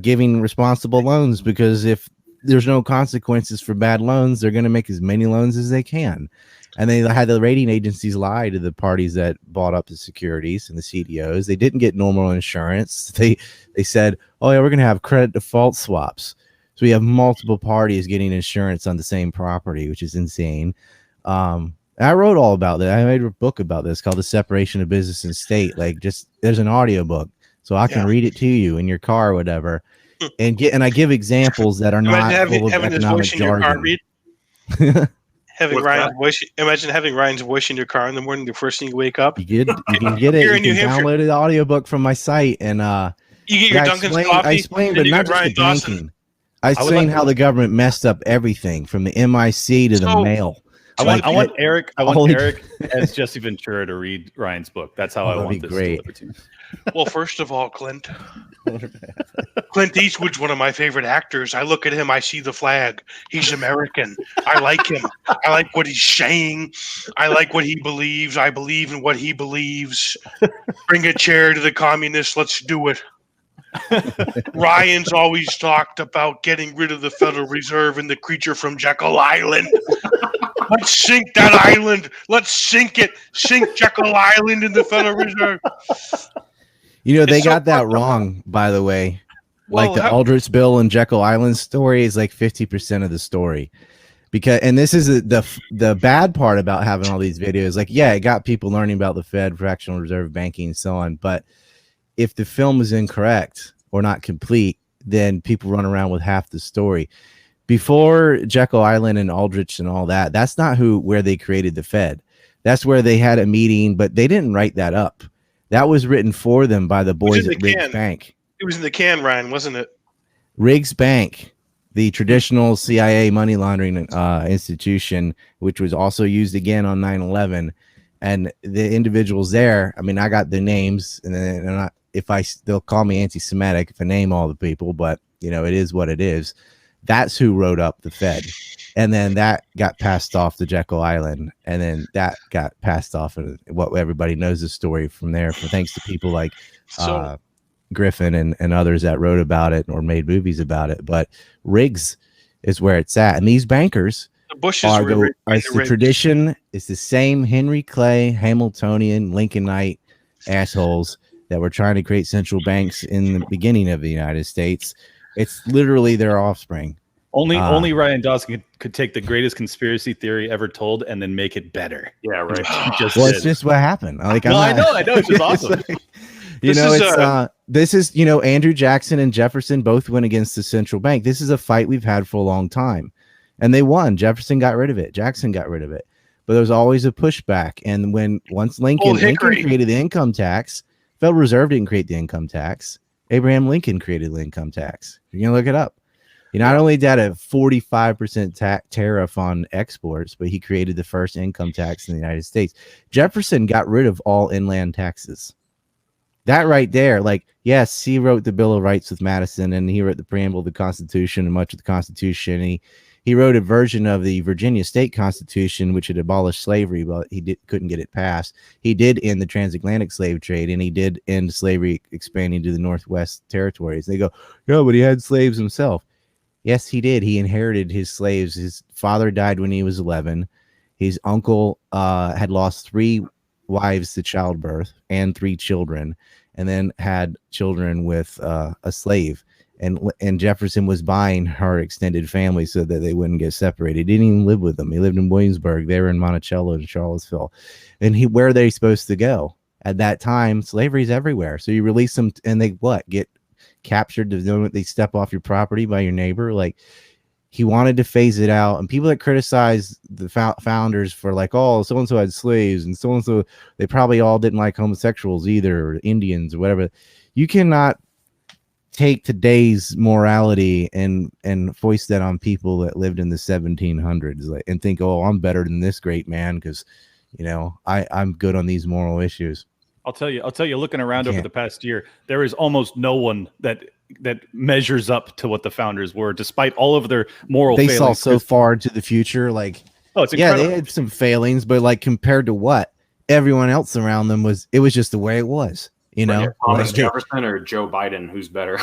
giving responsible loans, because if there's no consequences for bad loans, they're going to make as many loans as they can. And they had the rating agencies lie to the parties that bought up the securities and the CDOs. They didn't get normal insurance. They said, oh yeah, we're going to have credit default swaps. So we have multiple parties getting insurance on the same property, which is insane. I wrote all about that. I made a book about this called The Separation of Business and State. Like, just there's an audio book, so I can read it to you in your car or whatever. And I give examples that are not full of economic jargon. Imagine having Ryan's voice in your car in the morning, the first thing you wake up. You can get it. You can download the audiobook from my site, and you get your Dunkin's coffee. I explain, but not just the banking. I explain how the government messed up everything from the MIC to the mail. I want Eric as Jesse Ventura to read Ryan's book. That's how I want this delivered to me. Well, first of all, Clint Eastwood's one of my favorite actors. I look at him, I see the flag. He's American. I like him. I like what he's saying. I like what he believes. I believe in what he believes. Bring a chair to the communists. Let's do it. Ryan's always talked about getting rid of the Federal Reserve and the creature from Jekyll Island. Let's sink that island. Let's sink it. Sink Jekyll Island in the Federal Reserve. They got that wrong, by the way. Well, like the Aldrich Bill and Jekyll Island story is like 50% of the story. And this is the bad part about having all these videos. Like, yeah, it got people learning about the Fed, fractional reserve banking, and so on. But if the film is incorrect or not complete, then people run around with half the story. Before Jekyll Island and Aldrich and all that, that's not where they created the Fed. That's where they had a meeting, but they didn't write that up. That was written for them by the boys at Riggs Bank. It was in the can, Ryan, wasn't it? Riggs Bank, the traditional CIA money laundering institution, which was also used again on 9/11. And the individuals there, I mean, I got their names, and then they'll call me anti-Semitic if I name all the people, but it is what it is. That's who wrote up the Fed. And then that got passed off to Jekyll Island. And then that got passed off. And what everybody knows the story from there, thanks to people like Griffin and others that wrote about it or made movies about it. But Riggs is where it's at. And these bankers the tradition. It's the same Henry Clay, Hamiltonian, Lincolnite assholes that were trying to create central banks in the beginning of the United States. It's literally their offspring. Only Ryan Dawson could take the greatest conspiracy theory ever told and then make it better. Yeah, right. It's just what happened. Like, I know. It's just awesome. This is Andrew Jackson and Jefferson both went against the central bank. This is a fight we've had for a long time, and they won. Jefferson got rid of it. Jackson got rid of it. but there's always a pushback. And once Lincoln created the income tax, Federal Reserve didn't create the income tax. Abraham Lincoln created the income tax. You're going to look it up. He not only did a 45% tariff on exports, but he created the first income tax in the United States. Jefferson got rid of all inland taxes. That right there, like, yes, he wrote the Bill of Rights with Madison, and he wrote the preamble of the Constitution and much of the Constitution. He wrote a version of the Virginia State Constitution, which had abolished slavery, but he couldn't get it passed. He did end the transatlantic slave trade, and he did end slavery expanding to the Northwest territories. They go, no, but he had slaves himself. Yes, he did. He inherited his slaves. His father died when he was 11. His uncle had lost 3 wives to childbirth and 3 children, and then had children with a slave. And Jefferson was buying her extended family so that they wouldn't get separated. He didn't even live with them. He lived in Williamsburg. They were in Monticello and Charlottesville. And where are they supposed to go? At that time, slavery's everywhere. So you release them, and they get captured the moment they step off your property by your neighbor. Like, he wanted to phase it out. And people that criticize the founders for like, oh, so and so had slaves, and so and so, they probably all didn't like homosexuals either, or Indians or whatever. You cannot take today's morality and foist that on people that lived in the 1700s, and think, oh, I'm better than this great man because, you know, I'm good on these moral issues. I'll tell you, looking around over the past year, there is almost no one that measures up to what the founders were, despite all of their moral failings. They saw so far into the future. Like, oh, it's incredible. Yeah, they had some failings, but like compared to what everyone else around them it was just the way it was. You know, Thomas Jefferson or Joe Biden, who's better?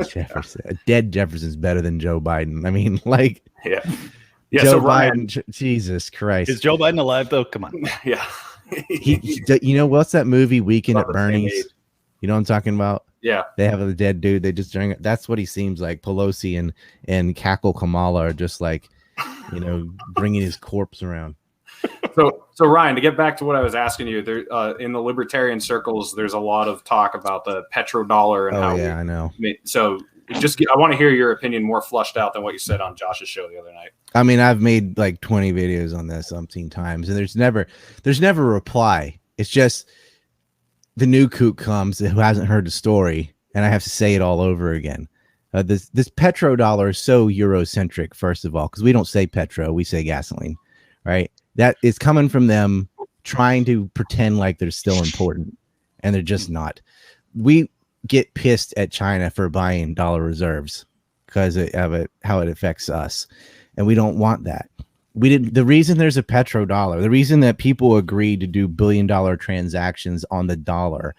Jefferson. Dead Jefferson's better than Joe Biden. I mean, like, yeah. Joe so Biden. Jesus Christ, is Joe Biden alive though? Come on. Yeah. You know what's that movie Weekend at Bernie's? You know what I'm talking about? Yeah. They have a dead dude. They just drink it. That's what he seems like. Pelosi and Cackle Kamala are just like, you know, bringing his corpse around. So Ryan, to get back to what I was asking you, there in the libertarian circles, there's a lot of talk about the petrodollar and I know. So I want to hear your opinion more flushed out than what you said on Josh's show the other night. I mean, I've made like 20 videos on this umpteen times, and there's never a reply. It's just the new kook comes who hasn't heard the story, and I have to say it all over again. This petrodollar is so Eurocentric, first of all, because we don't say petro, we say gasoline, right? That is coming from them trying to pretend like they're still important, and they're just not. We get pissed at China for buying dollar reserves because of how it affects us, and we don't want that. The reason there's a petrodollar, the reason that people agreed to do billion-dollar transactions on the dollar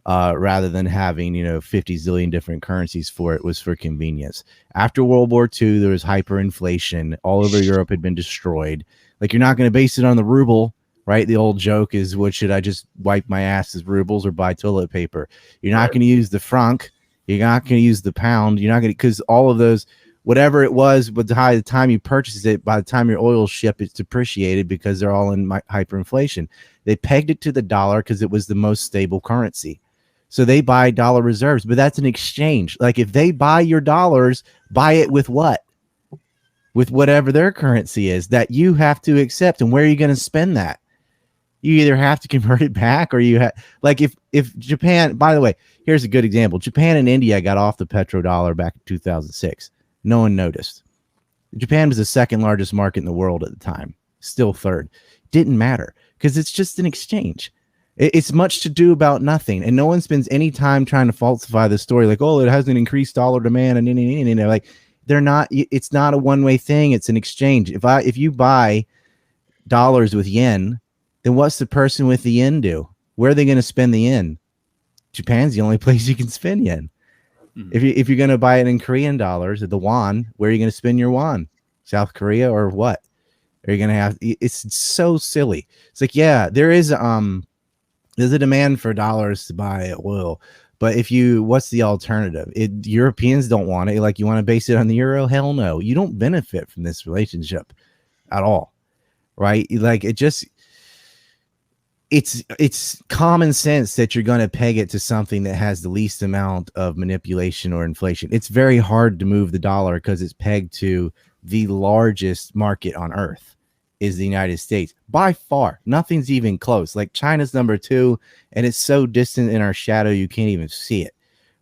rather than having 50 zillion different currencies for it was for convenience. After World War II, there was hyperinflation. All over Europe had been destroyed. Like, you're not going to base it on the ruble, right? The old joke is, what should I just wipe my ass as rubles or buy toilet paper? You're not going to use the franc. You're not going to use the pound. You're not going to, because all of those, whatever it was, by the time you purchase it, by the time your oil ship, it's depreciated because they're all in hyperinflation. They pegged it to the dollar because it was the most stable currency. So they buy dollar reserves, but that's an exchange. Like, if they buy your dollars, buy it with what? With whatever their currency is that you have to accept. And where are you going to spend that? You either have to convert it back, or you have, like, if Japan, by the way, here's a good example. Japan and India got off the petrodollar back in 2006. No one noticed. Japan was the second largest market in the world at the time, still third. Didn't matter because it's just an exchange. It's much to do about nothing, and no one spends any time trying to falsify the story. Like, oh, it has an increased dollar demand, and like, they're not. It's not a one-way thing. It's an exchange. If you buy dollars with yen, then what's the person with the yen do? Where are they going to spend the yen? Japan's the only place you can spend yen. If you're going to buy it in Korean dollars or the won, where are you going to spend your won? South Korea or what? Are you going to have? It's so silly. It's like, yeah, there's a demand for dollars to buy oil, but what's the alternative? Europeans don't want it. Like, you want to base it on the euro? Hell no. You don't benefit from this relationship at all, right? Like, it's common sense that you're going to peg it to something that has the least amount of manipulation or inflation. It's very hard to move the dollar because it's pegged to the largest market on earth. is the United States by far. Nothing's even close. Like China's number 2, and it's so distant in our shadow you can't even see it,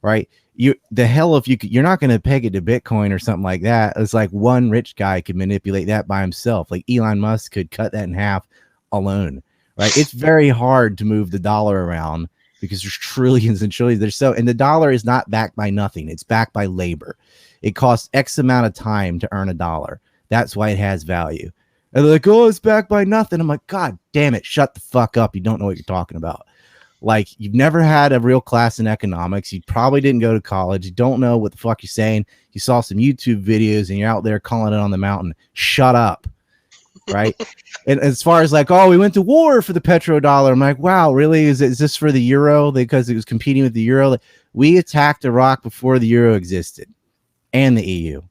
right? You're not going to peg it to Bitcoin or something like that. It's like one rich guy could manipulate that by himself. Like Elon Musk could cut that in half alone, right? It's very hard to move the dollar around because there's trillions and trillions. And the dollar is not backed by nothing. It's backed by labor. It costs X amount of time to earn a dollar. That's why it has value. And they're like, oh, it's backed by nothing. I'm like, God damn it. Shut the fuck up. You don't know what you're talking about. Like, you've never had a real class in economics. You probably didn't go to college. You don't know what the fuck you're saying. You saw some YouTube videos and you're out there calling it on the mountain. Shut up. Right. And as far as like, oh, we went to war for the petrodollar. I'm like, wow, really? Is this for the euro? Because it was competing with the euro. We attacked Iraq before the euro existed and the EU.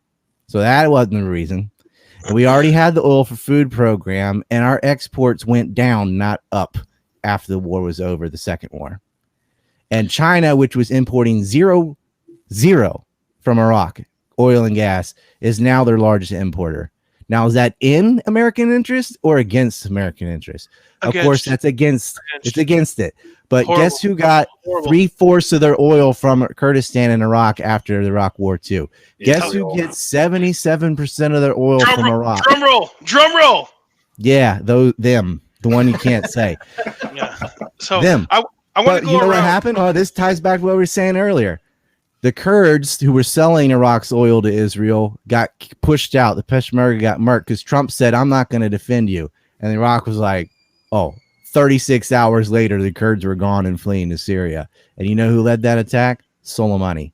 So that wasn't the reason. And we already had the oil for food program, and our exports went down, not up, after the war was over, the second war. And China, which was importing zero from Iraq, oil and gas, is now their largest importer. Now, is that in American interest or against American interest? Of course, that's against it. But guess who got 3/4 of their oil from Kurdistan and Iraq after the Iraq War too? Guess who gets 77% of their oil from Iraq? Drum roll. Yeah, them. The one you can't say. Yeah. So them. I want to go around. What happened? Oh, this ties back to what we were saying earlier. The Kurds who were selling Iraq's oil to Israel got pushed out. The Peshmerga got murked because Trump said, I'm not going to defend you. And Iraq was like, oh, 36 hours later, the Kurds were gone and fleeing to Syria. And you know who led that attack? Soleimani.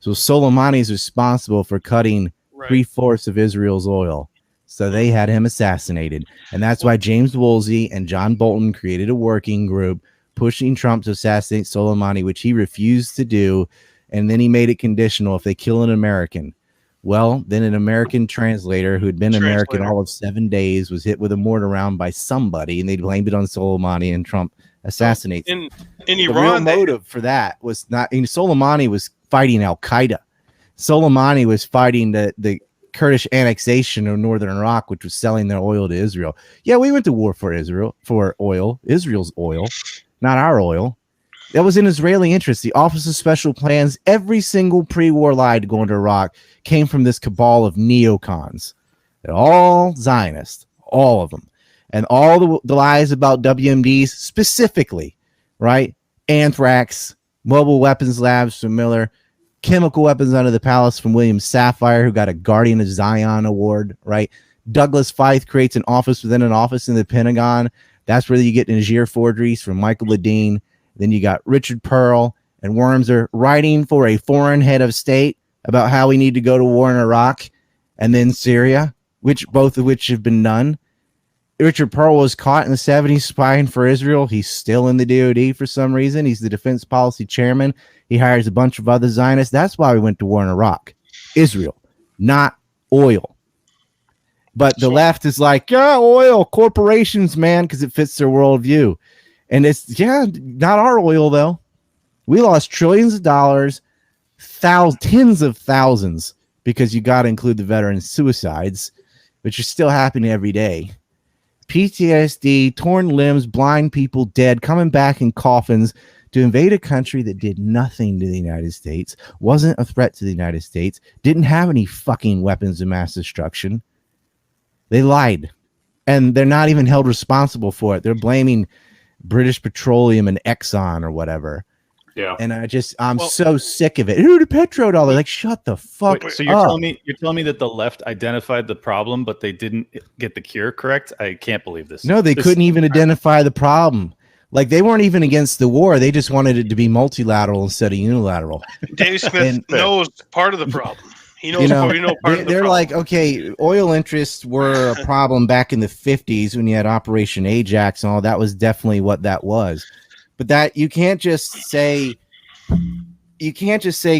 So Soleimani is responsible for cutting 3/4 of Israel's oil. So they had him assassinated. And that's why James Woolsey and John Bolton created a working group pushing Trump to assassinate Soleimani, which he refused to do. And then he made it conditional if they kill an American. Well, then an American translator who had been American all of 7 days was hit with a mortar round by somebody, and they blamed it on Soleimani, and Trump assassinates him. In the Iran, real motive for that was not. Soleimani was fighting Al Qaeda. Soleimani was fighting the Kurdish annexation of northern Iraq, which was selling their oil to Israel. Yeah, we went to war for Israel, for oil, Israel's oil, not our oil. That was in Israeli interest. The Office of Special Plans, every single pre-war lie to go into Iraq came from this cabal of neocons. They're all Zionists, all of them. And all the lies about WMDs specifically, right? Anthrax, mobile weapons labs from Miller, chemical weapons under the palace from William Safire, who got a Guardian of Zion award, right? Douglas Feith creates an office within an office in the Pentagon. That's where you get Niger forgeries from Michael Ledeen. Then you got Richard Pearl and Wormser writing for a foreign head of state about how we need to go to war in Iraq and then Syria, both of which have been done. Richard Pearl was caught in the 70s spying for Israel. He's still in the DOD for some reason. He's the defense policy chairman. He hires a bunch of other Zionists. That's why we went to war in Iraq. Israel, not oil. But the left is like, yeah, oil, corporations, man, because it fits their worldview. And it's, not our oil, though. We lost trillions of dollars, tens of thousands, because you got to include the veteran suicides, which are still happening every day. PTSD, torn limbs, blind people dead, coming back in coffins to invade a country that did nothing to the United States, wasn't a threat to the United States, didn't have any fucking weapons of mass destruction. They lied. And they're not even held responsible for it. They're blaming British Petroleum and Exxon or whatever. Yeah. And I'm so sick of it. Ooh, the petrodollar. Like, shut the fuck up. So you're telling me that the left identified the problem, but they didn't get the cure correct? I can't believe this. No, they couldn't even identify the problem. Like, they weren't even against the war. They just wanted it to be multilateral instead of unilateral. Dave Smith knows part of the problem. He knows part of the problem. They're like, okay, oil interests were a problem back in the 50s when you had Operation Ajax and all. That was definitely what that was. But that you can't just say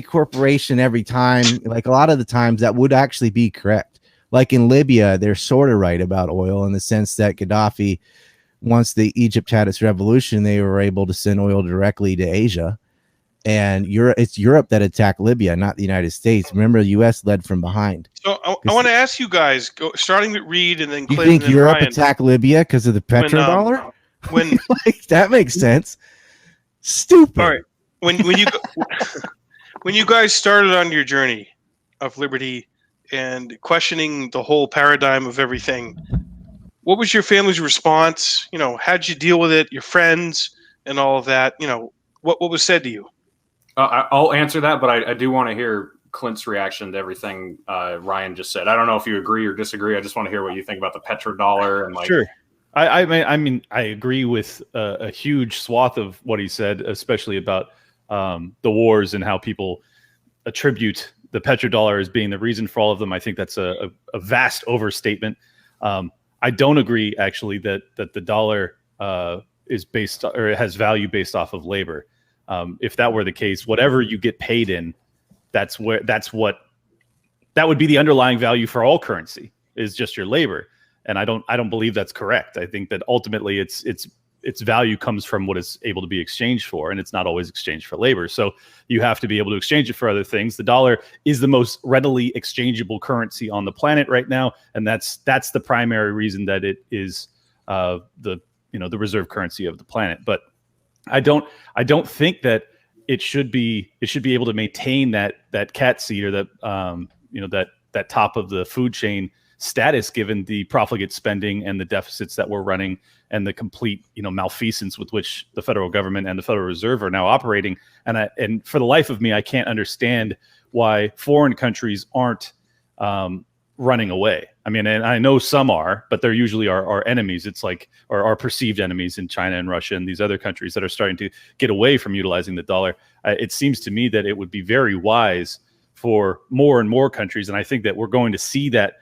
corporation every time. Like, a lot of the times that would actually be correct. Like in Libya, they're sort of right about oil in the sense that Gaddafi, once Egypt had its revolution, they were able to send oil directly to Asia. And it's Europe that attacked Libya, not the United States. Remember, the U.S. led from behind. So I want to ask you guys, starting with Reed and then You Clinton think and Europe Ryan, attacked Libya because of the petrodollar? when Like, that makes sense. Stupid. all right, when you when you guys started on your journey of liberty and questioning the whole paradigm of everything, what was your family's response? You know, how'd you deal with it? Your friends and all of that. You know, what was said to you? I'll answer that, but I do want to hear Clint's reaction to everything Ryan just said. I don't know if you agree or disagree. I just want to hear what you think about the petrodollar and like. Sure. I mean, I agree with a huge swath of what he said, especially about the wars and how people attribute the petrodollar as being the reason for all of them. I think that's a vast overstatement. I don't agree, actually, that the dollar is based or has value based off of labor. If that were the case, whatever you get paid in, that would be the underlying value for all currency, is just your labor. And I don't believe that's correct. I think that ultimately its value comes from what it's able to be exchanged for, and it's not always exchanged for labor. So you have to be able to exchange it for other things. The dollar is the most readily exchangeable currency on the planet right now, and that's the primary reason that it is the reserve currency of the planet. But I don't think that it should be able to maintain that cat seat or that top of the food chain status, given the profligate spending and the deficits that we're running and the complete malfeasance with which the federal government and the Federal Reserve are now operating. And for the life of me, I can't understand why foreign countries aren't running away. I mean, and I know some are, but they're usually our enemies. It's like our perceived enemies in China and Russia and these other countries that are starting to get away from utilizing the dollar. It seems to me that it would be very wise for more and more countries, and I think that we're going to see that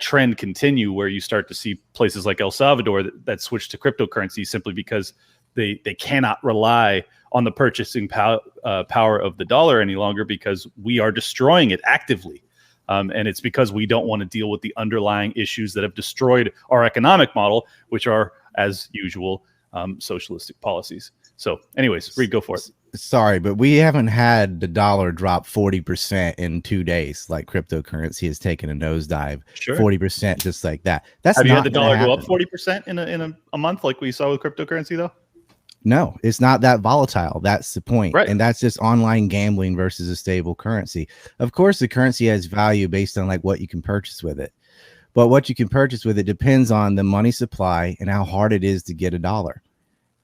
trend continue, where you start to see places like El Salvador that switch to cryptocurrency simply because they cannot rely on the purchasing power of the dollar any longer, because we are destroying it actively. And it's because we don't want to deal with the underlying issues that have destroyed our economic model, which are, as usual, socialistic policies. So anyways, Reed, go for it. Sorry, but we haven't had the dollar drop 40% in 2 days like cryptocurrency has taken a nosedive. Sure. 40% just like that. Have you had the dollar go up 40% in a month like we saw with cryptocurrency, though? No, it's not that volatile. That's the point. Right. And that's just online gambling versus a stable currency. Of course, the currency has value based on like what you can purchase with it. But what you can purchase with it depends on the money supply and how hard it is to get a dollar,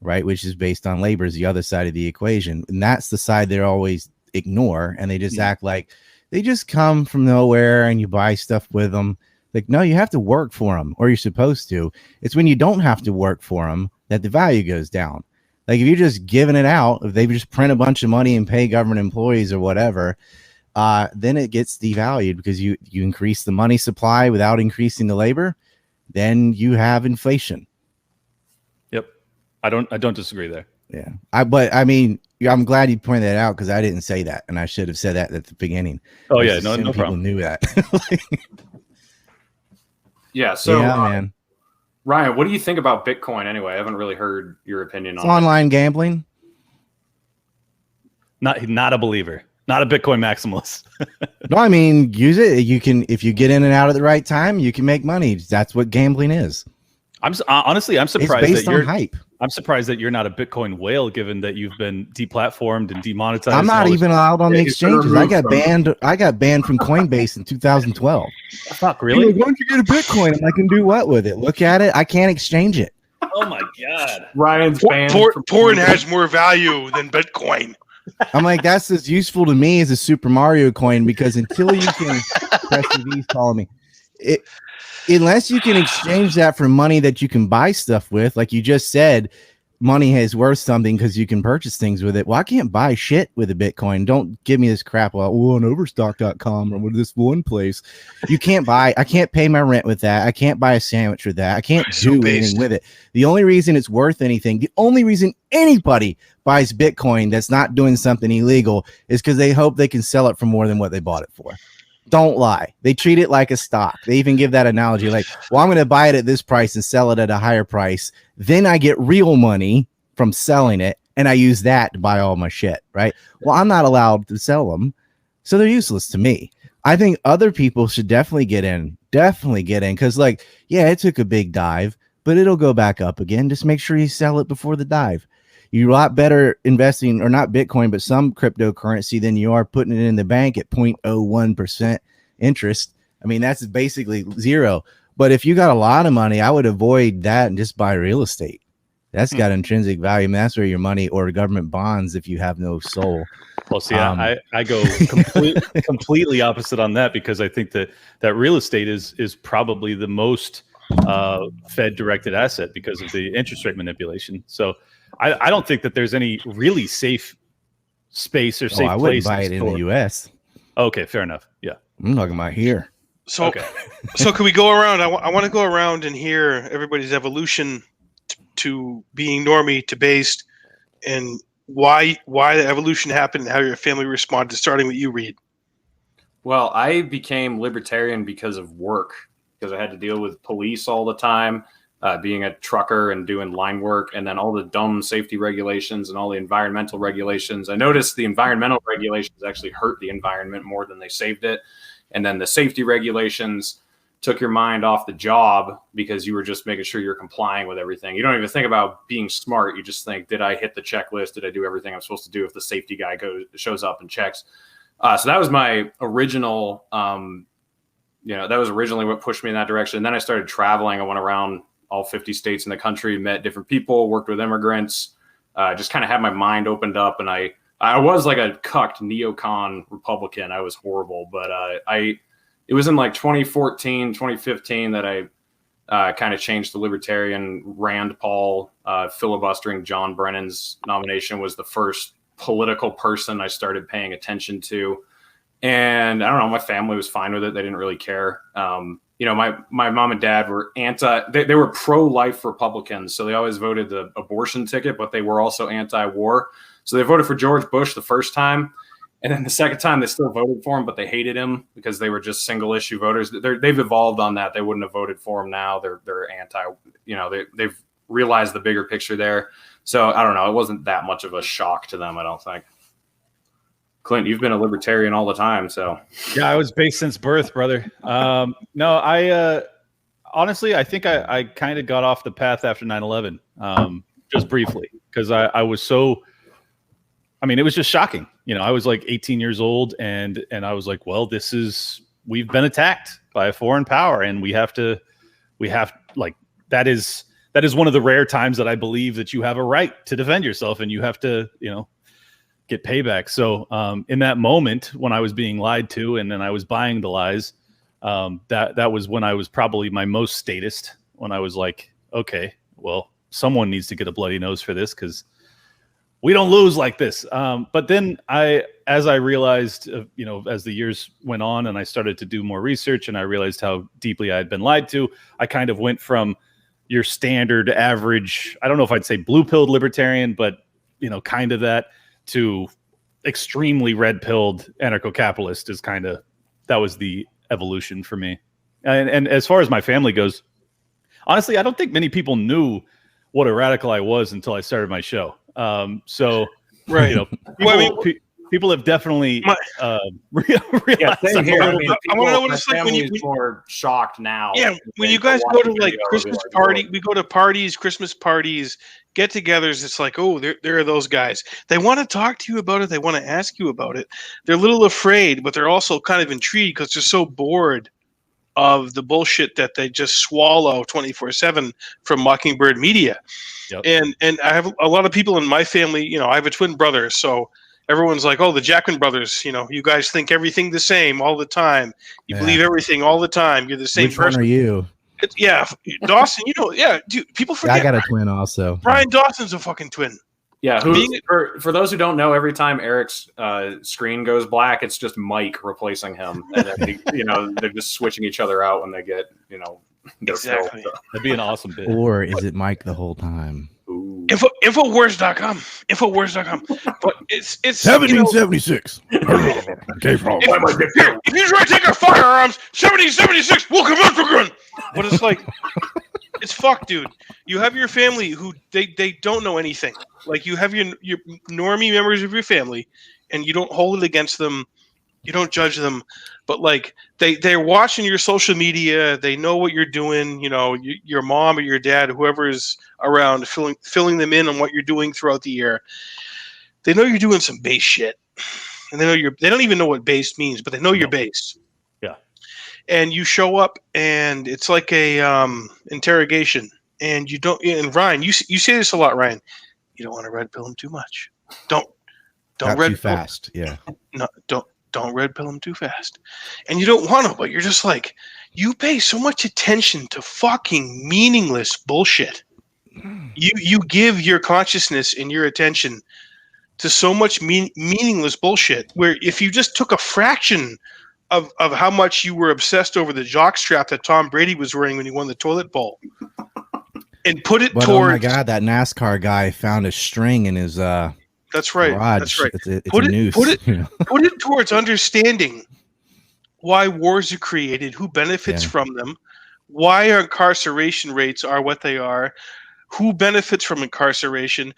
right? Which is based on labor, is the other side of the equation. And that's the side they always ignore. And they just act like they just come from nowhere and you buy stuff with them. Like, no, you have to work for them, or you're supposed to. It's when you don't have to work for them that the value goes down. Like, if you're just giving it out, if they just print a bunch of money and pay government employees or whatever, then it gets devalued because you increase the money supply without increasing the labor. Then you have inflation. Yep. I don't disagree there. Yeah. But I mean, I'm glad you pointed that out, because I didn't say that, and I should have said that at the beginning. Oh yeah, no people problem. Knew that. Yeah. So, yeah, man. Ryan, what do you think about Bitcoin anyway? I haven't really heard your opinion on online gambling. Not a believer. Not a Bitcoin maximalist. No, I mean, use it. You can, if you get in and out at the right time, you can make money. That's what gambling is. Honestly, I'm surprised it's based on hype. I'm surprised that you're not a Bitcoin whale, given that you've been deplatformed and demonetized. I'm not even allowed on the exchanges. I got banned from Coinbase in 2012. Fuck, really? Why don't you get a Bitcoin? I can do what with it? Look at it. I can't exchange it. Oh my god. Ryan's banned. Porn has more value than Bitcoin. I'm like, that's as useful to me as a Super Mario coin, because until you can press these, follow me. Unless you can exchange that for money that you can buy stuff with, like you just said, money is worth something because you can purchase things with it. Well, I can't buy shit with a Bitcoin. Don't give me this crap. Well, on Overstock.com or with this one place. I can't pay my rent with that. I can't buy a sandwich with that. I can't do anything with it. The only reason it's worth anything, the only reason anybody buys Bitcoin that's not doing something illegal, is because they hope they can sell it for more than what they bought it for. Don't lie. They treat it like a stock. They even give that analogy like, well, I'm going to buy it at this price and sell it at a higher price. Then I get real money from selling it. and I use that to buy all my shit, right? Well, I'm not allowed to sell them, so they're useless to me. I think other people should definitely get in, because like, yeah, it took a big dive, but it'll go back up again. Just make sure you sell it before the dive. You're a lot better investing, or not Bitcoin, but some cryptocurrency than you are putting it in the bank at 0.01% interest. I mean, that's basically zero. But if you got a lot of money, I would avoid that and just buy real estate. That's got intrinsic value. I mean, that's where your money, or government bonds if you have no soul. Well, see, I go completely opposite on that, because I think that real estate is probably the most Fed directed asset because of the interest rate manipulation. So I don't think that there's any really safe space or safe place. I wouldn't buy it in the U.S. Okay, fair enough. Yeah, I'm talking about here. So, okay. So can we go around? I want to go around and hear everybody's evolution to being normie to based, and why the evolution happened, and how your family responded. Starting with you, Reed. Well, I became libertarian because of work, because I had to deal with police all the time, being a trucker and doing line work, and then all the dumb safety regulations and all the environmental regulations. I noticed the environmental regulations actually hurt the environment more than they saved it. And then the safety regulations took your mind off the job, because you were just making sure you're complying with everything. You don't even think about being smart. You just think, did I hit the checklist? Did I do everything I'm supposed to do if the safety guy shows up and checks? So that was my original, that was originally what pushed me in that direction. And then I started traveling. I went around all 50 states in the country, met different people, worked with immigrants, just kind of had my mind opened up. And I was like a cucked neocon Republican. I was horrible, but it was in like 2014, 2015 that I kind of changed to libertarian. Rand Paul filibustering John Brennan's nomination was the first political person I started paying attention to. And I don't know, my family was fine with it. They didn't really care. My mom and dad were they were pro-life Republicans. So they always voted the abortion ticket, but they were also anti-war. So they voted for George Bush the first time. And then the second time they still voted for him, but they hated him because they were just single issue voters. They've evolved on that. They wouldn't have voted for him now. They're anti, they've realized the bigger picture there. So I don't know. It wasn't that much of a shock to them, I don't think. Clint, you've been a libertarian all the time, so. Yeah, I was based since birth, brother. No, I honestly, I think I kind of got off the path after 9/11, just briefly, because I was so. I mean, it was just shocking. I was like 18 years old, and I was like, well, we've been attacked by a foreign power, and we have like, that is one of the rare times that I believe that you have a right to defend yourself, and you have to, get payback. So in that moment when I was being lied to, and then I was buying the lies, that was when I was probably my most statist, when I was like, okay, well, someone needs to get a bloody nose for this, because we don't lose like this. But then as I realized, as the years went on and I started to do more research, and I realized how deeply I had been lied to, I kind of went from your standard average, I don't know if I'd say blue-pilled libertarian, but, kind of that, to extremely red-pilled anarcho-capitalist that was the evolution for me. And as far as my family goes, honestly, I don't think many people knew what a radical I was until I started my show. So, right. People have definitely realized. Yeah, same here. I want to know what it's like when you're more shocked now. Yeah, when you guys go to like Christmas party, we go to parties, Christmas parties, get-togethers. It's like, oh, there are those guys. They want to talk to you about it. They want to ask you about it. They're a little afraid, but they're also kind of intrigued because they're so bored of the bullshit that they just swallow 24/7 from Mockingbird Media. Yep. And I have a lot of people in my family. I have a twin brother, so everyone's like, oh, the Jackman brothers, you guys think everything the same all the time. You believe everything all the time. You're the same person. Which one are you? Dawson, dude, people forget. I got a twin also. Brian Dawson's a fucking twin. Yeah, for those who don't know, every time Eric's screen goes black, it's just Mike replacing him. And then they're just switching each other out when they get, exactly. Fill. That'd be an awesome bit. Or is it Mike the whole time? Infowars.com. But it's 1776. If you try to take our firearms, 1776 will come out for gun. But it's like It's fucked, dude. You have your family who they don't know anything. Like you have your normie members of your family, and you don't hold it against them. You don't judge them, but like they're watching your social media. They know what you're doing. You know, your mom or your dad, whoever is around, filling them in on what you're doing throughout the year. They know you're doing some base shit, and they don't even know what base means, but they know you're base. Yeah. And you show up, and it's like a interrogation, and you don't. And Ryan, you say this a lot, Ryan. You don't want to red pill him too much. Don't Not red too pill. fast. Yeah. No, don't red pill him too fast. And you don't want to, but you're just like, you pay so much attention to fucking meaningless bullshit. You give your consciousness and your attention to so much meaningless bullshit, where if you just took a fraction of how much you were obsessed over the jock strap that Tom Brady was wearing when he won the toilet bowl and put it towards... Oh my God, that NASCAR guy found a string in his That's right. garage. That's right. It's a noose. Put it towards understanding why wars are created, who benefits from them, why our incarceration rates are what they are, who benefits from incarceration,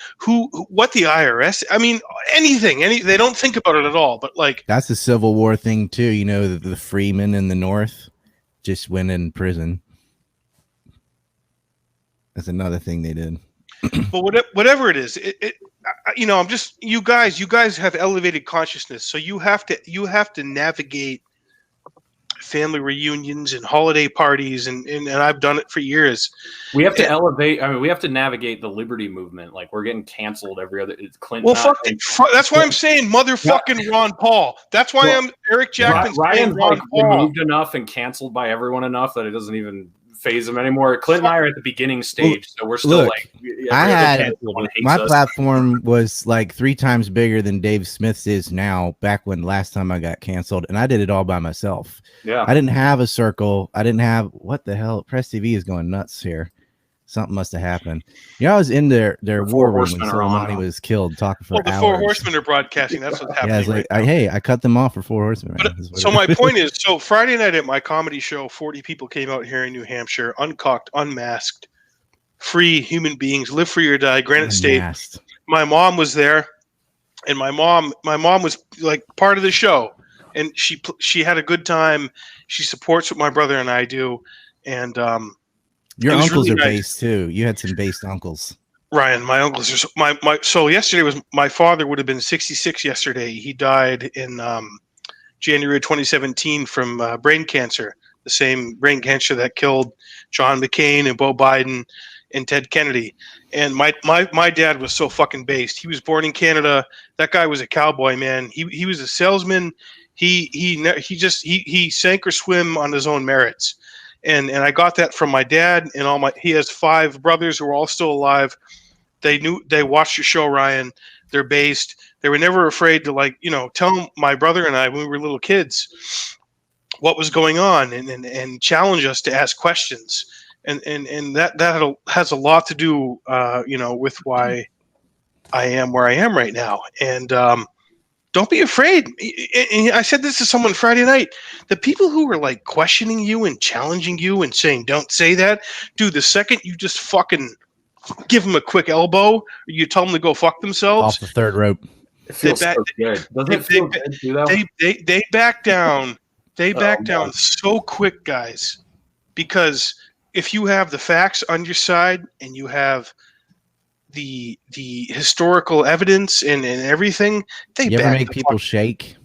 what the IRS. I mean, anything. They don't think about it at all. But like, that's the Civil War thing too. You know, the freemen in the North just went in prison. That's another thing they did. But whatever it is, I'm just you guys have elevated consciousness, so you have to navigate family reunions and holiday parties, and I've done it for years. We have to elevate. I mean, we have to navigate the liberty movement. Like we're getting canceled every other. It's Clinton. Well, that's why I'm saying motherfucking Ron Paul. That's why I'm Eric Jackman's saying Ron Paul. Removed enough and canceled by everyone enough that it doesn't even phase them anymore. Clint and I are at the beginning stage, so we're still my platform was like 3 times bigger than Dave Smith's is now. Back when last time I got canceled, and I did it all by myself. Yeah, I didn't have a circle. I didn't have what the hell. Press TV is going nuts here. Something must have happened. You know, I was in their war room when Soleimani was killed, talking for hours. The 4 Horsemen are broadcasting. That's what's happening. Yeah, it's like, I cut them off for 4 Horsemen. So my point is, so Friday night at my comedy show, 40 people came out here in New Hampshire, uncocked, unmasked, free human beings, live free or die, Granite State. My mom was there, and my mom was like part of the show, and she had a good time. She supports what my brother and I do, and your uncles are based too. You had some based uncles. Ryan, my uncles are my. So yesterday was my father would have been 66 yesterday. He died in January 2017 from brain cancer, the same brain cancer that killed John McCain and Beau Biden and Ted Kennedy. And my dad was so fucking based. He was born in Canada. That guy was a cowboy, man. He was a salesman. He sank or swim on his own merits. And I got that from my dad and he has 5 brothers who are all still alive. They watched your show, Ryan. They're based. They were never afraid to tell my brother and I when we were little kids what was going on and challenge us to ask questions. And that has a lot to do, with why I am where I am right now. And don't be afraid. And I said this to someone Friday night. The people who are like questioning you and challenging you and saying, don't say that, dude, the second you just fucking give them a quick elbow, or you tell them to go fuck themselves. Off the third rope. It feels so good. Doesn't it feel good too, though? They back down. They back down so quick, guys. Because if you have the facts on your side and you have the historical evidence and everything, they you ever make people shake?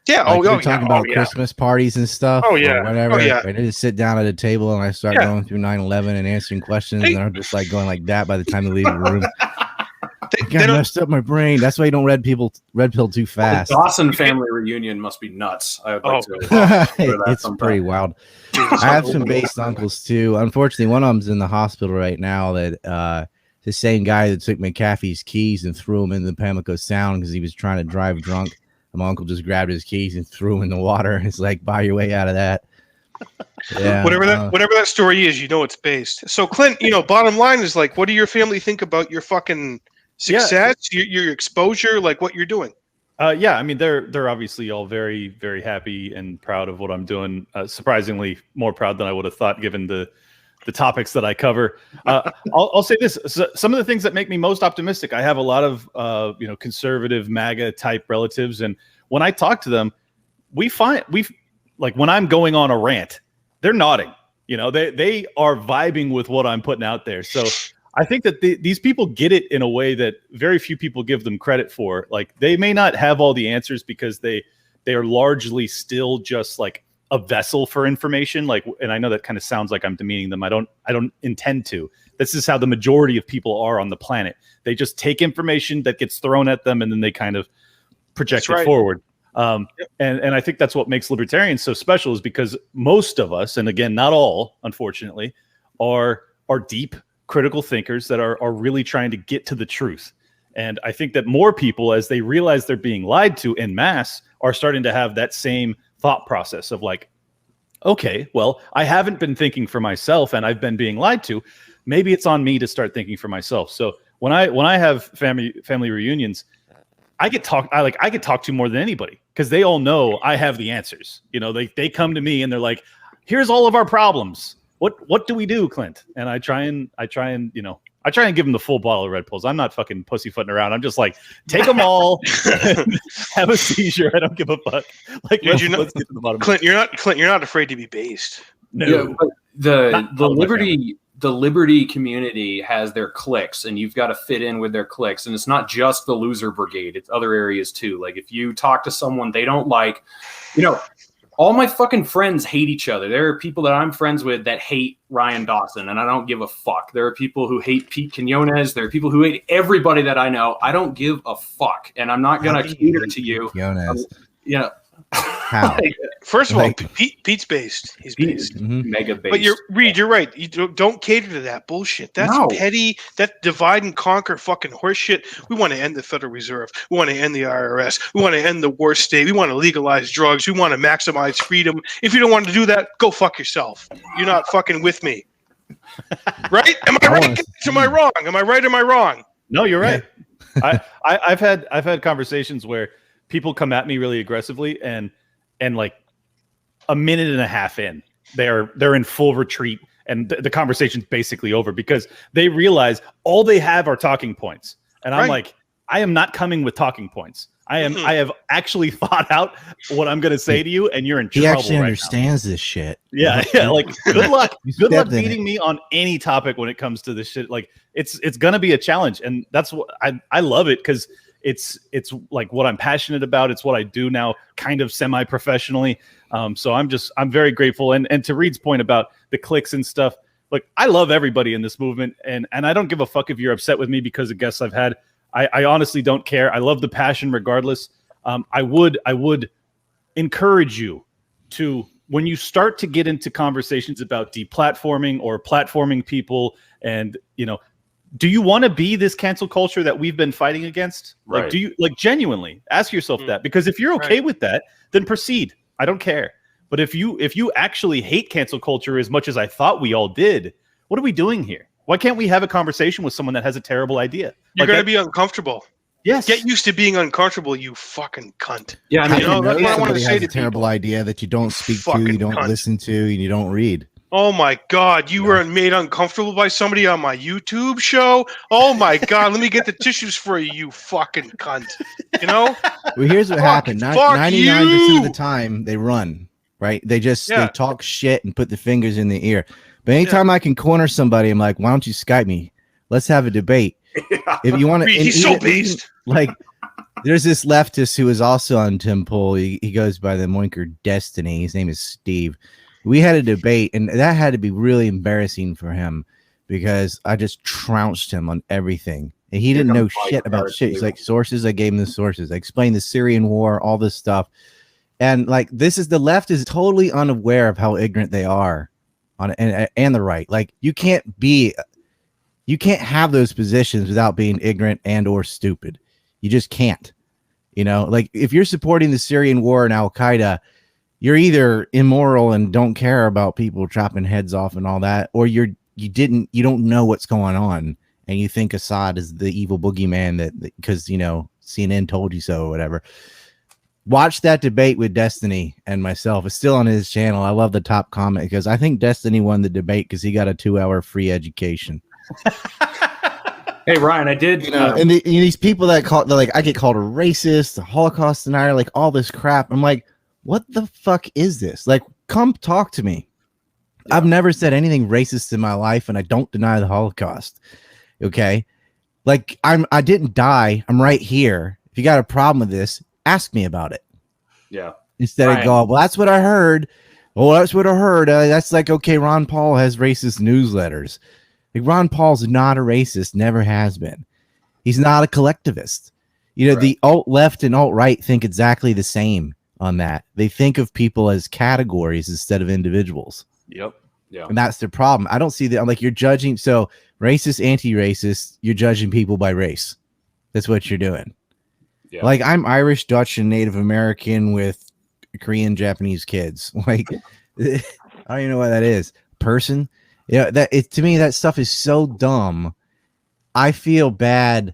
Yeah. Like talking about Christmas parties and stuff. Oh yeah. Or whatever. Oh yeah. I just sit down at a table and I start going through 9/11 and answering questions, and I'm just like going like that by the time they leave the room. I messed up my brain. That's why you don't red pill too fast. The Dawson family reunion must be nuts. I would like to. It's pretty wild. I have some based uncles too. Unfortunately, one of them's in the hospital right now. That the same guy that took McAfee's keys and threw them in the Pamlico Sound because he was trying to drive drunk. And my uncle just grabbed his keys and threw them in the water. It's like, buy your way out of that. Yeah. Whatever that story is, it's based. So Clint, bottom line is like, what do your family think about your fucking success, your exposure, like what you're doing? I mean, they're obviously all very, very happy and proud of what I'm doing. Surprisingly more proud than I would have thought, given the the topics that I cover. I'll say this: so some of the things that make me most optimistic. I have a lot of conservative MAGA type relatives, and when I talk to them, we've like when I'm going on a rant, they're nodding. They are vibing with what I'm putting out there. So I think that these people get it in a way that very few people give them credit for. Like, they may not have all the answers because they are largely still just like a vessel for information. Like, and I know that kind of sounds like I'm demeaning them. I don't intend to. This is how the majority of people are on the planet. They just take information that gets thrown at them and then they kind of project it forward. And I think that's what makes libertarians so special, is because most of us, and again, not all, unfortunately, are deep critical thinkers that are really trying to get to the truth. And I think that more people, as they realize they're being lied to en masse, are starting to have that same thought process of like, okay, well, I haven't been thinking for myself and I've been being lied to. Maybe it's on me to start thinking for myself. So when I have family reunions, I get talked to more than anybody, because they all know I have the answers. They come to me and they're like, here's all of our problems. What do we do, Clint? And I try and give them the full bottle of Red Bulls. I'm not fucking pussyfooting around. I'm just like, take them all, have a seizure. I don't give a fuck. Like, let's get to the bottom. Clint, you're not afraid to be based. No. Yeah, but the liberty community has their cliques, and you've got to fit in with their cliques. And it's not just the loser brigade; it's other areas too. Like, if you talk to someone they don't like, all my fucking friends hate each other. There are people that I'm friends with that hate Ryan Dawson, and I don't give a fuck. There are people who hate Pete Quinones. There are people who hate everybody that I know. I don't give a fuck, and I'm not going to cater to you. How? First of all, Pete's based. He's based. Mega based. But you're right. You don't cater to that bullshit. That's petty. That divide and conquer fucking horseshit. We want to end the Federal Reserve. We want to end the IRS. We want to end the war state. We want to legalize drugs. We want to maximize freedom. If you don't want to do that, go fuck yourself. You're not fucking with me. Right? Am I right? Am I wrong? Am I right? Am I wrong? No, you're right. I've had conversations where people come at me really aggressively, and like a minute and a half in, they're in full retreat, and the conversation's basically over because they realize all they have are talking points. And I'm like, I am not coming with talking points. I have actually thought out what I'm going to say to you, and you're in trouble. He actually understands this shit. Yeah. Like, good luck. Good luck beating me on any topic when it comes to this shit. Like, it's going to be a challenge, and that's what I love it, because it's like what I'm passionate about. It's what I do now, kind of semi-professionally. So I'm very grateful. And to Reed's point about the cliques and stuff, look, I love everybody in this movement, and I don't give a fuck if you're upset with me because of guests I've had. I honestly don't care. I love the passion regardless. I would encourage you to, when you start to get into conversations about deplatforming or platforming people, and do you want to be this cancel culture that we've been fighting against? Like, Right. do you genuinely ask yourself that? Because if you're okay with that, then proceed. I don't care. But if you actually hate cancel culture as much as I thought we all did, what are we doing here? Why can't we have a conversation with someone that has a terrible idea? You're going to be uncomfortable. Yes. Get used to being uncomfortable, you fucking cunt. Yeah, I mean, that's what I want to say has to a terrible people. idea that you don't speak to, Fucking you don't cunt. listen to, and you don't read. Oh my God, you were made uncomfortable by somebody on my YouTube show? Oh my God, let me get the tissues for you, you fucking cunt. Well, here's what happened. 99% of the time, they run, right? They talk shit and put the fingers in the ear. But anytime I can corner somebody, I'm like, why don't you Skype me? Let's have a debate. If you want to, He's so based. Like, there's this leftist who is also on Tim Pool. He goes by the Moinker Destiny. His name is Steve. We had a debate, and that had to be really embarrassing for him because I just trounced him on everything. And he didn't know shit about shit. He's like, sources, I gave him the sources. I explained the Syrian war, all this stuff. And like, the left is totally unaware of how ignorant they are and the right. Like, you can't have those positions without being ignorant and or stupid. You just can't. Like, if you're supporting the Syrian war and Al-Qaeda, you're either immoral and don't care about people chopping heads off and all that, or you don't know what's going on, and you think Assad is the evil boogeyman that because CNN told you so or whatever. Watch that debate with Destiny and myself. It's still on his channel. I love the top comment because I think Destiny won the debate because he got a 2-hour free education. Hey Ryan, I did. And these people that they're like, I get called a racist, a Holocaust denier, like all this crap. I'm like, what the fuck is this? Like, come talk to me. Yeah. I've never said anything racist in my life, and I don't deny the Holocaust. Okay, like I didn't die. I'm right here. If you got a problem with this, ask me about it. Yeah. Instead of go, well, that's what I heard. Oh, that's what I heard. That's like, okay, Ron Paul has racist newsletters. Like, Ron Paul's not a racist, never has been. He's not a collectivist. You know, the alt-left and alt-right think exactly the same on that. They think of people as categories instead of individuals. Yep. Yeah. And that's the problem. I don't see that. I'm like, you're judging. So racist, anti-racist, you're judging people by race. That's what you're doing. Yeah. Like, I'm Irish, Dutch, and Native American with Korean, Japanese kids. Like, I don't even know what that is. Person. Yeah, to me, that stuff is so dumb. I feel bad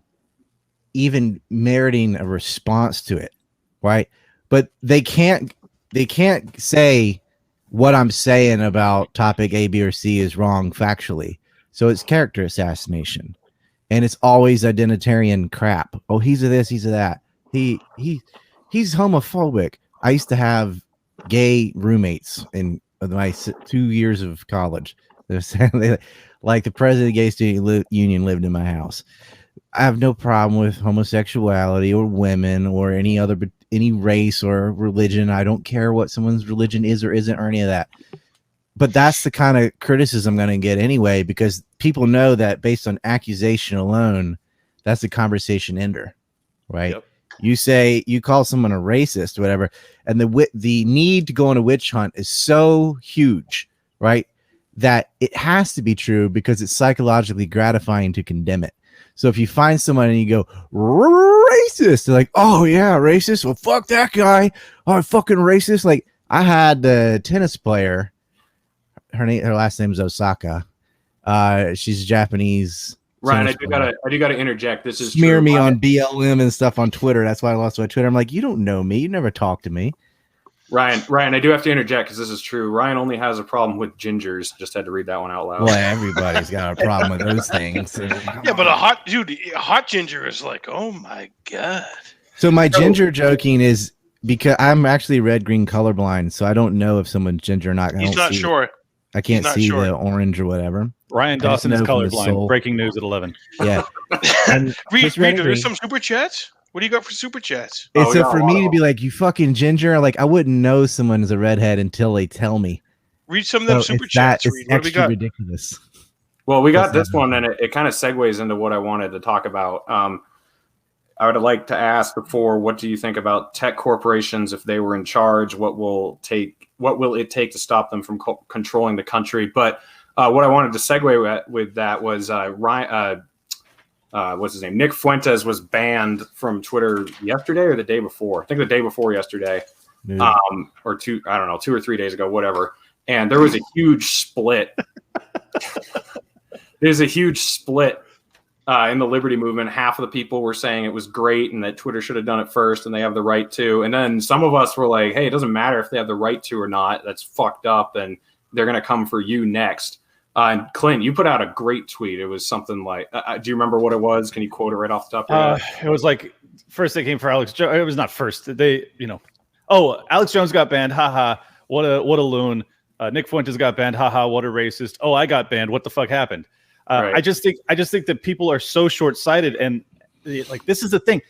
even meriting a response to it, right? But they can't say what I'm saying about topic A, B, or C is wrong factually. So it's character assassination, and it's always identitarian crap. Oh, he's a this, he's a that. He's homophobic. I used to have gay roommates in my 2 years of college. Like the president of the Gay Student Union lived in my house. I have no problem with homosexuality or women or any race or religion. I don't care what someone's religion is or isn't or any of that. But that's the kind of criticism I'm going to get anyway, because people know that based on accusation alone, that's a conversation ender, right? Yep. You call someone a racist or whatever, and the need to go on a witch hunt is so huge, right? That it has to be true because it's psychologically gratifying to condemn it. So if you find someone and you go racist, they're like, oh yeah, racist. Well, fuck that guy. Oh, fucking racist. Like, I had the tennis player. Her last name is Osaka. She's Japanese. Ryan, I do gotta interject. This is smear true. me on BLM and stuff on Twitter. That's why I lost my Twitter. I'm like, you don't know me. You never talked to me. Ryan, I do have to interject because this is true. Ryan only has a problem with gingers. Just had to read that one out loud. Well, everybody's got a problem with those things. Yeah, but a hot ginger is like, oh my god. So my ginger joking is because I'm actually red-green colorblind, so I don't know if someone's ginger or not. He's not sure. I can't see the orange or whatever. Ryan Dawson is colorblind. Breaking news at 11. Yeah. Reed, there's some super chats. What do you got for super chats? It's for me to be like, you fucking ginger. Like, I wouldn't know someone is a redhead until they tell me. Read some of them super chats. It's extra ridiculous. Well, we got this one, and it kind of segues into what I wanted to talk about. I would like to ask before, what do you think about tech corporations if they were in charge? What will it take to stop them from controlling the country? But what I wanted to segue with that was Ryan. What's his name? Nick Fuentes was banned from Twitter yesterday or the day before. I think the day before yesterday, or 2 or 3 days ago, whatever. And there was a huge split. There's a huge split in the Liberty movement. Half of the people were saying it was great and that Twitter should have done it first and they have the right to. And then some of us were like, hey, it doesn't matter if they have the right to or not. That's fucked up, and they're going to come for you next. And Clint, you put out a great tweet. It was something like, do you remember what it was? Can you quote it right off the top of your head? It was like, first they came for Alex Jones. It was not first. Alex Jones got banned. Haha. What a loon. Nick Fuentes got banned. Haha. What a racist. Oh, I got banned. What the fuck happened? Right. I just think that people are so short-sighted, and like, this is the thing.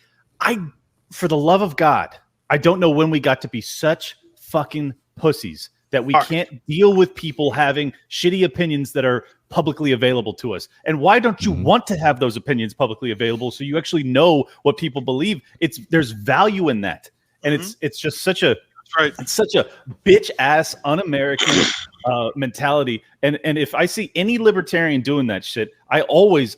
For the love of God, I don't know when we got to be such fucking pussies that we can't deal with people having shitty opinions that are publicly available to us. And why don't you want to have those opinions publicly available so you actually know what people believe? There's value in that. And it's just such a it's such a bitch ass un-American mentality. And if I see any libertarian doing that shit, I always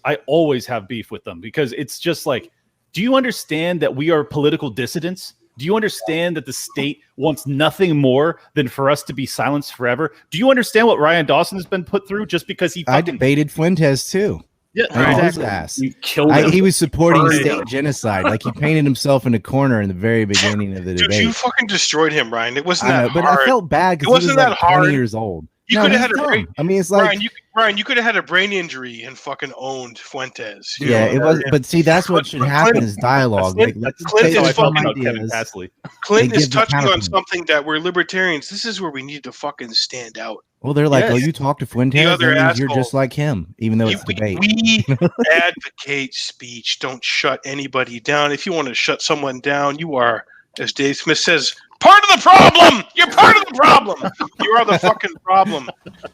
have beef with them, because it's just like, do you understand that we are political dissidents? Do you understand that the state wants nothing more than for us to be silenced forever? Do you understand what Ryan Dawson has been put through just because he fucking... I debated Fuentes too. Yeah, His ass. You killed him. He was supporting Burned state him. genocide. Like he painted himself in a corner in the very beginning of the Dude, debate. you fucking destroyed him, Ryan. It wasn't I know, that but hard. I felt bad It because he was wasn't like that hard. 20 years old. You No, could have he's had a brain. dumb. I mean, it's like Ryan, you could have had a brain injury and fucking owned Fuentes. You yeah, know? it was. But see, that's what should happen is dialogue. Like, let's Clint say is some fucking ideas. Clint and is give the touching on counterpoint. something that we're libertarians. This is where we need to fucking stand out. Well, they're like, Yes. oh, you talk to Fuentes, The that other means you're asshole. just like him, even though it's debate. We advocate speech. Don't shut anybody down. If you want to shut someone down, you are, as Dave Smith says, part of the problem. You're part of the problem. You are the fucking problem.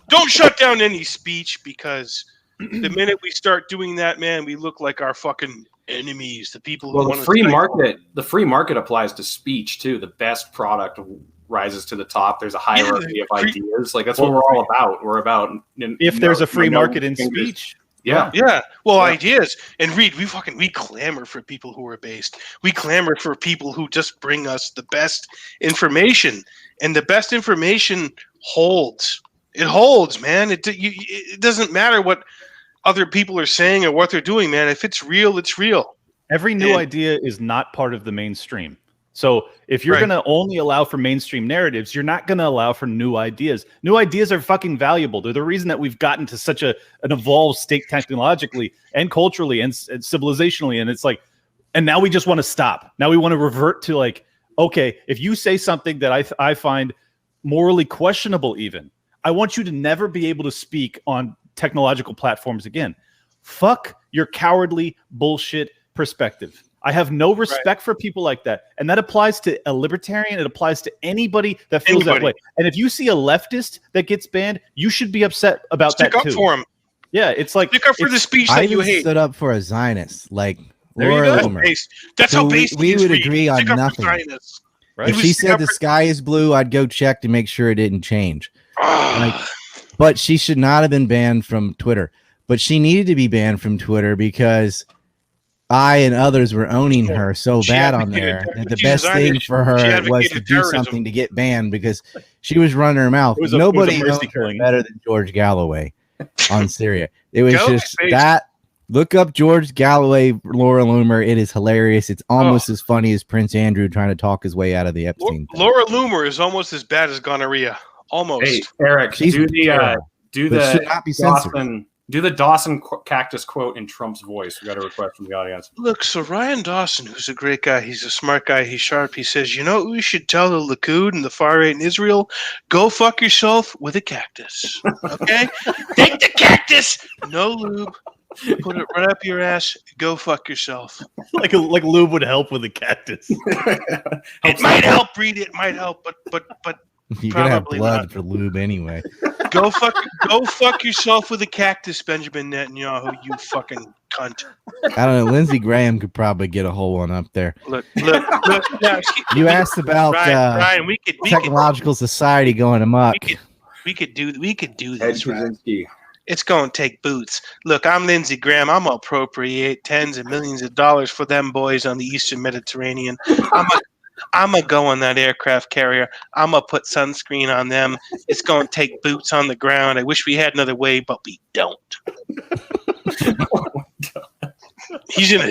Don't shut down any speech, because the minute we start doing that, man, we look like our fucking enemies. The people who Well, want the free market applies to speech too. The best product rises to the top. There's a hierarchy of ideas. Like that's what we're all about. We're about if there's a free market in speech. Yeah. Well, ideas. And Reed, we clamor for people who are based. We clamor for people who just bring us the best information, and the best information holds. It holds, man. It doesn't matter what other people are saying or what they're doing, man. If it's real, it's real. Every new idea is not part of the mainstream. So if you're going to only allow for mainstream narratives, you're not going to allow for new ideas. New ideas are fucking valuable. They're the reason that we've gotten to such an evolved state technologically and culturally and civilizationally. And it's like, and now we just want to stop. Now we want to revert to like, okay, if you say something that I find morally questionable even, I want you to never be able to speak on technological platforms again. Fuck your cowardly bullshit perspective. I have no respect for people like that. And that applies to a libertarian. It applies to anybody that feels that way. And if you see a leftist that gets banned, you should be upset about that too. Stick up for him. Yeah, it's like stick up for the speech that you hate. Stood up for a Zionist, like there Laura you go. Loomer. That's So how based we he is, would Reed. agree on Stick up for nothing. Zionists. If she said the sky is blue, I'd go check to make sure it didn't change. But she should not have been banned from Twitter. But she needed to be banned from Twitter because I and others were owning her so bad on there that the best thing for her was to do something to get banned because she was running her mouth. Nobody knows her better than George Galloway on Syria. It was just that. Look up George Galloway, Laura Loomer. It is hilarious. It's almost as funny as Prince Andrew trying to talk his way out of the Epstein thing. Laura Loomer is almost as bad as gonorrhea. Almost. Hey, Eric, do the Dawson cactus quote in Trump's voice. We got a request from the audience. Look, so Ryan Dawson, who's a great guy, he's a smart guy, he's sharp. He says, you know what we should tell the Likud and the far right in Israel? Go fuck yourself with a cactus. Okay? Take the cactus, no lube. Put it right up your ass. Go fuck yourself. like lube would help with a cactus. It might help, Reed. It might help, but you're gonna have probably blood not. for lube anyway. Go fuck yourself with a cactus, Benjamin Netanyahu. You fucking cunt. I don't know. Lindsey Graham could probably get a whole one up there. Look. Now, You asked about Ryan, we could technological society going amok. We could do this. Ryan. It's going to take boots. Look, I'm Lindsey Graham. I'm going to appropriate tens of millions of dollars for them boys on the Eastern Mediterranean. I'm going to go on that aircraft carrier. I'm going to put sunscreen on them. It's going to take boots on the ground. I wish we had another way, but we don't. He's in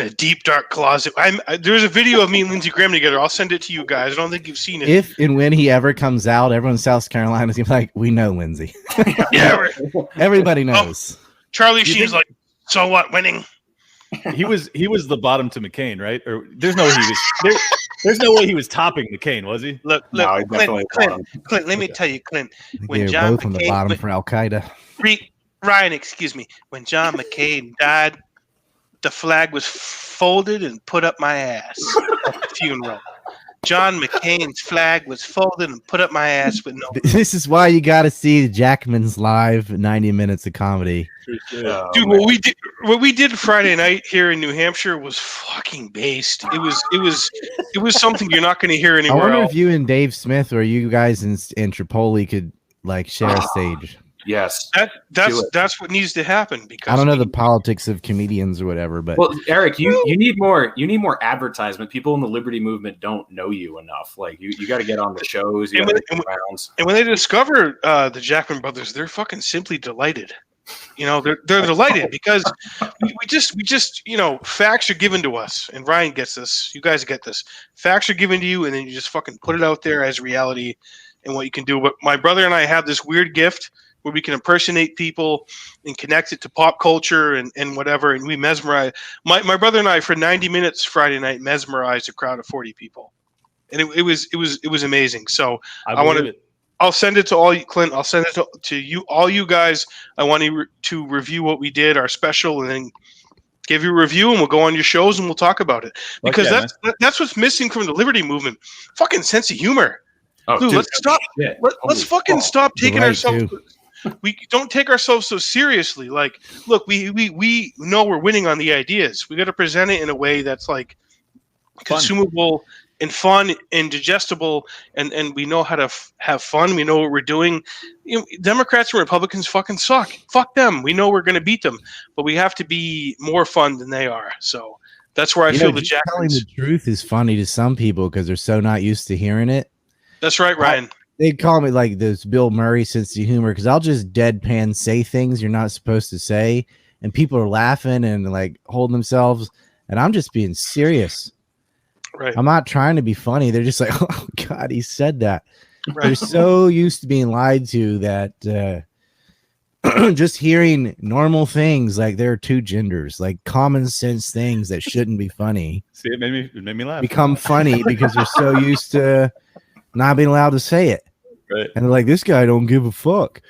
a deep, dark closet. There's a video of me and Lindsey Graham together. I'll send it to you guys. I don't think you've seen it. If and when he ever comes out, everyone in South Carolina is gonna be like, we know Lindsey. Yeah, everybody knows. Charlie Sheen's like, so what? Winning. He was the bottom to McCain, right? Or there's no way he was topping McCain, was he? Look, No, Clint. Let me tell you, Clint. When John both on the bottom for Al Qaeda. Ryan, excuse me. When John McCain died, the flag was folded and put up my ass at the funeral. John McCain's flag was folded and put up my ass with no. This is why you got to see Jackman's live 90 minutes of comedy. Dude, what we did Friday night here in New Hampshire was fucking based. It was something you're not going to hear I anywhere wonder else. if you and Dave Smith or you guys in Tripoli could like share a stage. Yes, that's what needs to happen because I don't know the politics of comedians or whatever, but well, Eric, you need more advertisement. People in the liberty movement don't know you enough. Like you got to get on the shows. And when they discover the Jackman brothers, they're fucking simply delighted. You know, they're delighted because we just facts are given to us, and Ryan gets this. You guys get this. Facts are given to you, and then you just fucking put it out there as reality and what you can do. But my brother and I have this weird gift where we can impersonate people and connect it to pop culture and whatever, and we mesmerize. My brother and I, for 90 minutes Friday night, mesmerized a crowd of 40 people, and it was amazing. So I want to. I'll send it to all you, Clint. I'll send it to you, all you guys. I want to review what we did, our special, and then give you a review, and we'll go on your shows and we'll talk about it. Because that's what's missing from the Liberty movement. Fucking sense of humor. Oh, dude, let's stop. Let's fucking stop taking ourselves. We don't take ourselves so seriously. Like, look, we know we're winning on the ideas. We got to present it in a way that's like consumable and fun and digestible, and we know how to have fun. We know what we're doing. You know, Democrats and Republicans fucking suck. Fuck them. We know we're going to beat them, but we have to be more fun than they are. So that's where I feel the Jack. Telling the truth is funny to some people because they're so not used to hearing it. That's right, Ryan. They call me like this Bill Murray sense of humor because I'll just deadpan say things you're not supposed to say, and people are laughing and like holding themselves, and I'm just being serious. Right. I'm not trying to be funny. They're just like, oh God, he said that. Right. They're so used to being lied to that just hearing normal things like there are two genders, like common sense things that shouldn't be funny. See, it made me laugh. Become funny because they're so used to not being allowed to say it. Right. And they're like, this guy don't give a fuck.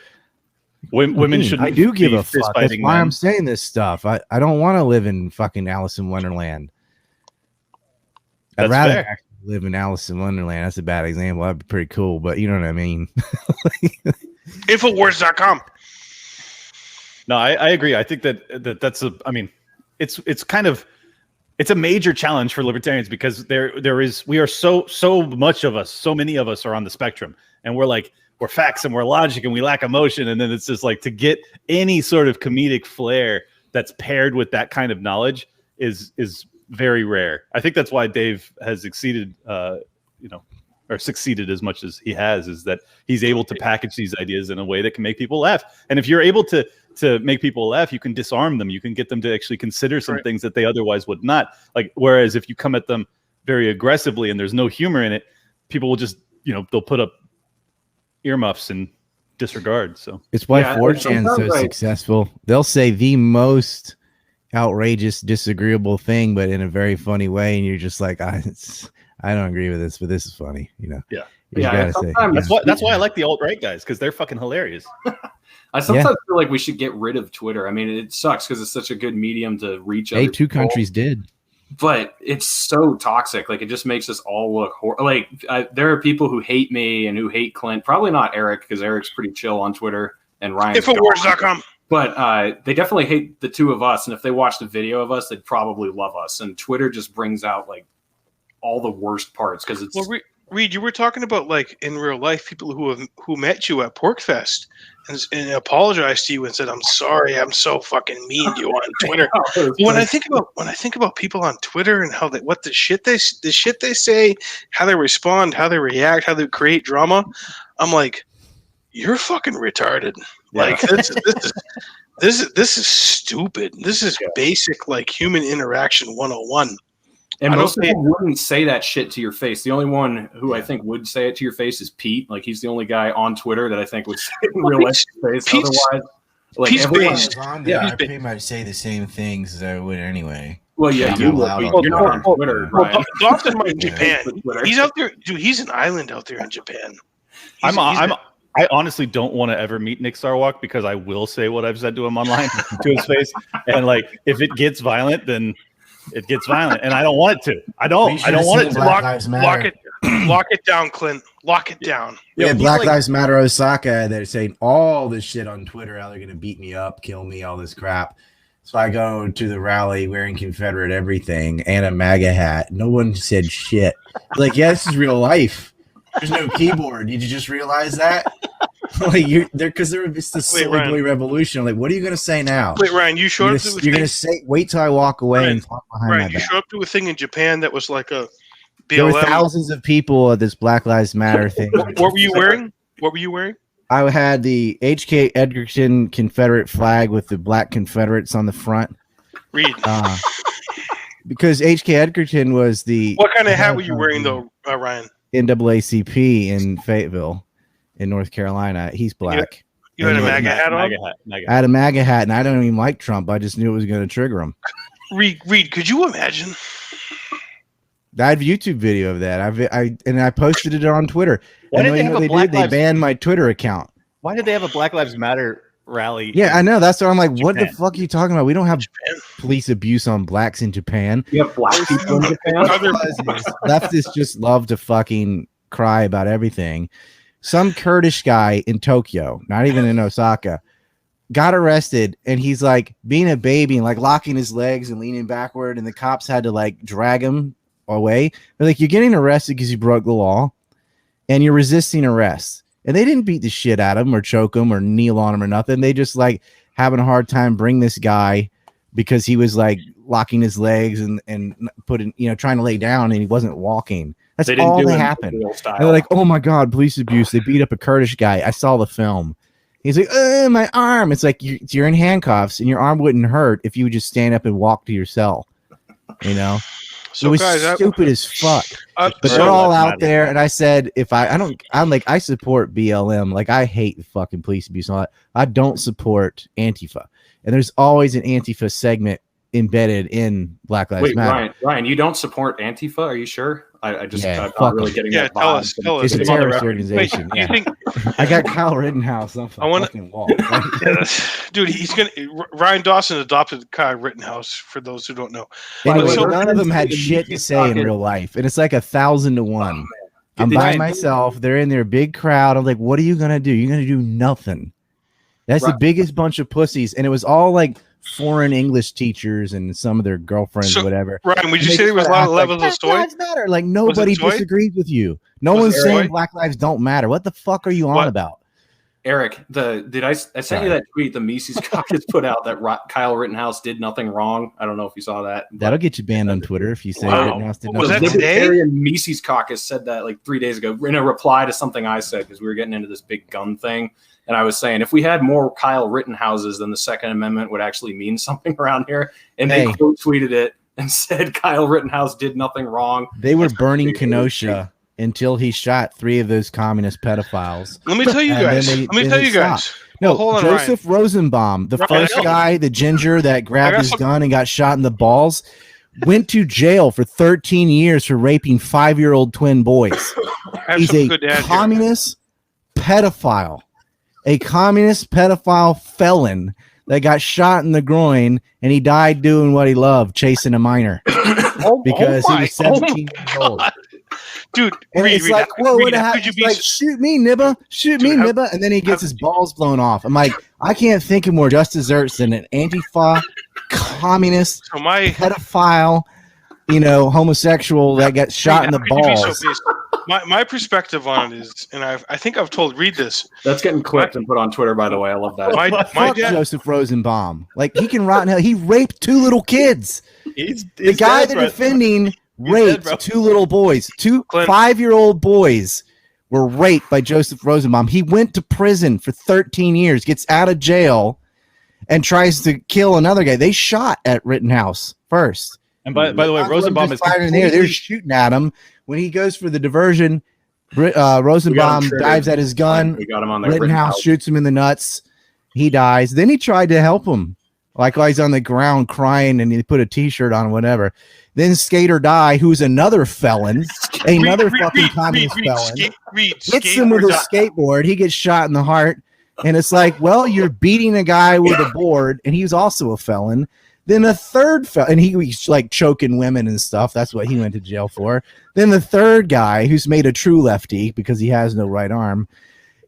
Women shouldn't. I do give a fuck. That's why men. I'm saying this stuff. I don't want to live in fucking Alice in Wonderland. I'd rather actually live in Alice in Wonderland. That's a bad example. That'd be pretty cool, but you know what I mean. Infowars.com. No, I agree. I think that's a. I mean, it's a major challenge for libertarians because we are so much of us, so many of us are on the spectrum, and we're facts and we're logic and we lack emotion, and then it's just like to get any sort of comedic flair that's paired with that kind of knowledge is very rare. I think that's why Dave has succeeded as much as he has, is that he's able to package these ideas in a way that can make people laugh. And if you're able to make people laugh, you can disarm them. You can get them to actually consider some things that they otherwise would not. Like, whereas if you come at them very aggressively and there's no humor in it, people will just, they'll put up earmuffs and disregard. So it's why 4chan's so successful. They'll say the most outrageous, disagreeable thing, but in a very funny way, and you're just like, I don't agree with this, but this is funny, Yeah. That's why I like the alt-right guys, because they're fucking hilarious. I sometimes feel like we should get rid of Twitter. I mean, it sucks because it's such a good medium to reach. Hey, two countries did, but it's so toxic. Like, it just makes us all look there are people who hate me and who hate Clint. Probably not Eric, because Eric's pretty chill on Twitter, and Ryan. Infowars.com. But they definitely hate the two of us, and if they watched a video of us, they'd probably love us. And Twitter just brings out like all the worst parts because it's. Well, Reed, you were talking about like in real life people who met you at Porkfest and apologized to you and said, "I'm sorry, I'm so fucking mean to you on Twitter." When I think about people on Twitter and how the shit they say, how they respond, how they react, how they create drama, I'm like, you're fucking retarded. Yeah. Like this is stupid. This is basic like human interaction 101. And most people wouldn't say that shit to your face. The only one who I think would say it to your face is Pete. Like, he's the only guy on Twitter that I think would say it in real life to your face. Otherwise, like, everyone's on there, I pretty much say the same things as I would anyway. Well, yeah, you're not on Twitter, right? Dawson might in Japan. He's out there, dude. He's an island out there in Japan. I honestly don't want to ever meet Nick Sarwark because I will say what I've said to him online to his face, and like if it gets violent, then it gets violent, and I don't want it to. I don't want it to. Lock it down, Clint. Lock it down. Yeah, Black Lives Matter Osaka. They're saying all this shit on Twitter. How they're gonna beat me up, kill me, all this crap. So I go to the rally wearing Confederate everything and a MAGA hat. No one said shit. Like, yeah, this is real life. There's no keyboard. Did you just realize that? Like, you're there because it's the silly revolution. Like, what are you going to say now? Wait, Ryan, you showed up to you're going to say, wait till I walk away and talk behind my back. You showed up to a thing in Japan that was like a BLM. There were thousands of people at this Black Lives Matter thing. What were you wearing? What were you wearing? I had the H.K. Edgerton Confederate flag with the black Confederates on the front. Reed. Because H.K. Edgerton was the... What kind of hat were you wearing, though, Ryan? NAACP in Fayetteville in North Carolina. He's black. You had a MAGA hat on? I had a MAGA hat, and I don't even like Trump. I just knew it was going to trigger him. Reed, could you imagine? I have a YouTube video of that. I posted it on Twitter. Why did they have a Black Lives... They banned my Twitter account. Why did they have a Black Lives Matter rally? Yeah, I know. That's what I'm like. What the fuck are you talking about? We don't have police abuse on blacks in Japan. You have black people in Japan? Leftists just love to fucking cry about everything. Some Kurdish guy in Tokyo, not even in Osaka, got arrested, and he's like being a baby and like locking his legs and leaning backward, and the cops had to like drag him away. They're like, you're getting arrested because you broke the law and you're resisting arrest. And they didn't beat the shit out of him or choke him or kneel on him or nothing. They just like having a hard time bring this guy because he was like locking his legs and putting, trying to lay down, and he wasn't walking. That's all that happened. And they're like, oh my God, police abuse. They beat up a Kurdish guy. I saw the film. He's like, my arm. It's like you're in handcuffs, and your arm wouldn't hurt if you would just stand up and walk to your cell. So it was guys, stupid as fuck. But they're all out there, and I said, if I support BLM. Like, I hate fucking police abuse and all that. I don't support Antifa. And there's always an Antifa segment embedded in Black Lives Matter. Ryan, you don't support Antifa? Are you sure? I'm not really getting that vibe. Tell us. It's a terrorist organization. Wait, you think I got Kyle Rittenhouse on fucking wall. Dude, Ryan Dawson adopted Kyle Rittenhouse, for those who don't know. Anyway, none of them had shit to say in real life, and it's like 1,000 to 1. I'm by myself. They're in their big crowd. I'm like, what are you gonna do? You're gonna do nothing. That's the biggest bunch of pussies, and it was all like foreign English teachers and some of their girlfriends or whatever. Ryan, would you say there was a lot of levels of soy? Black Lives Matter. Like, nobody disagrees with you. No one's saying Black Lives don't matter. What the fuck are you on about? Eric, I sent you that tweet the Mises Caucus put out that Kyle Rittenhouse did nothing wrong. I don't know if you saw that. That'll get you banned on Twitter if you say Rittenhouse did nothing wrong. Was that today? Mises Caucus said that like 3 days ago in a reply to something I said, because we were getting into this big gun thing. And I was saying, if we had more Kyle Rittenhouses, then the Second Amendment would actually mean something around here. And they quote tweeted it and said Kyle Rittenhouse did nothing wrong. They were burning Kenosha until he shot 3 of those communist pedophiles. Let me tell you guys. No, Joseph Rosenbaum, the first guy, the ginger that grabbed his gun and got shot in the balls, went to jail for 13 years for raping 5-year-old twin boys. He's a communist pedophile. A communist pedophile felon that got shot in the groin, and he died doing what he loved, chasing a minor. Because he was 17 years old. Dude, and it's like, whoa, what happened? Like, shoot me, Nibba. Shoot me, Nibba. And then he gets his balls blown off. I'm like, I can't think of more just desserts than an Antifa, communist, pedophile, homosexual that got shot in the balls. My perspective on it is, and I think I've told Reed this. That's getting clipped and put on Twitter, by the way. I love that. My dad, Joseph Rosenbaum. Like, he can rot in hell. He raped 2 little kids. The guy they're defending raped 2 little boys. 2 5-year-old boys were raped by Joseph Rosenbaum. He went to prison for 13 years, gets out of jail, and tries to kill another guy. They shot at Rittenhouse first. And by the way, Rosenbaum is firing in the air. They're shooting at him. When he goes for the diversion, Rosenbaum dives at his gun. We got him on there. Rittenhouse shoots him in the nuts. He dies. Then he tried to help him, like while he's on the ground crying, and he put a T-shirt on, whatever. Then Skater Die, who's another felon, another fucking communist felon, hits him with a skateboard. He gets shot in the heart, and it's like, well, you're beating a guy with a board, and he's also a felon. Then a third felon, and he was like choking women and stuff. That's what he went to jail for. Then the third guy, who's made a true lefty because he has no right arm,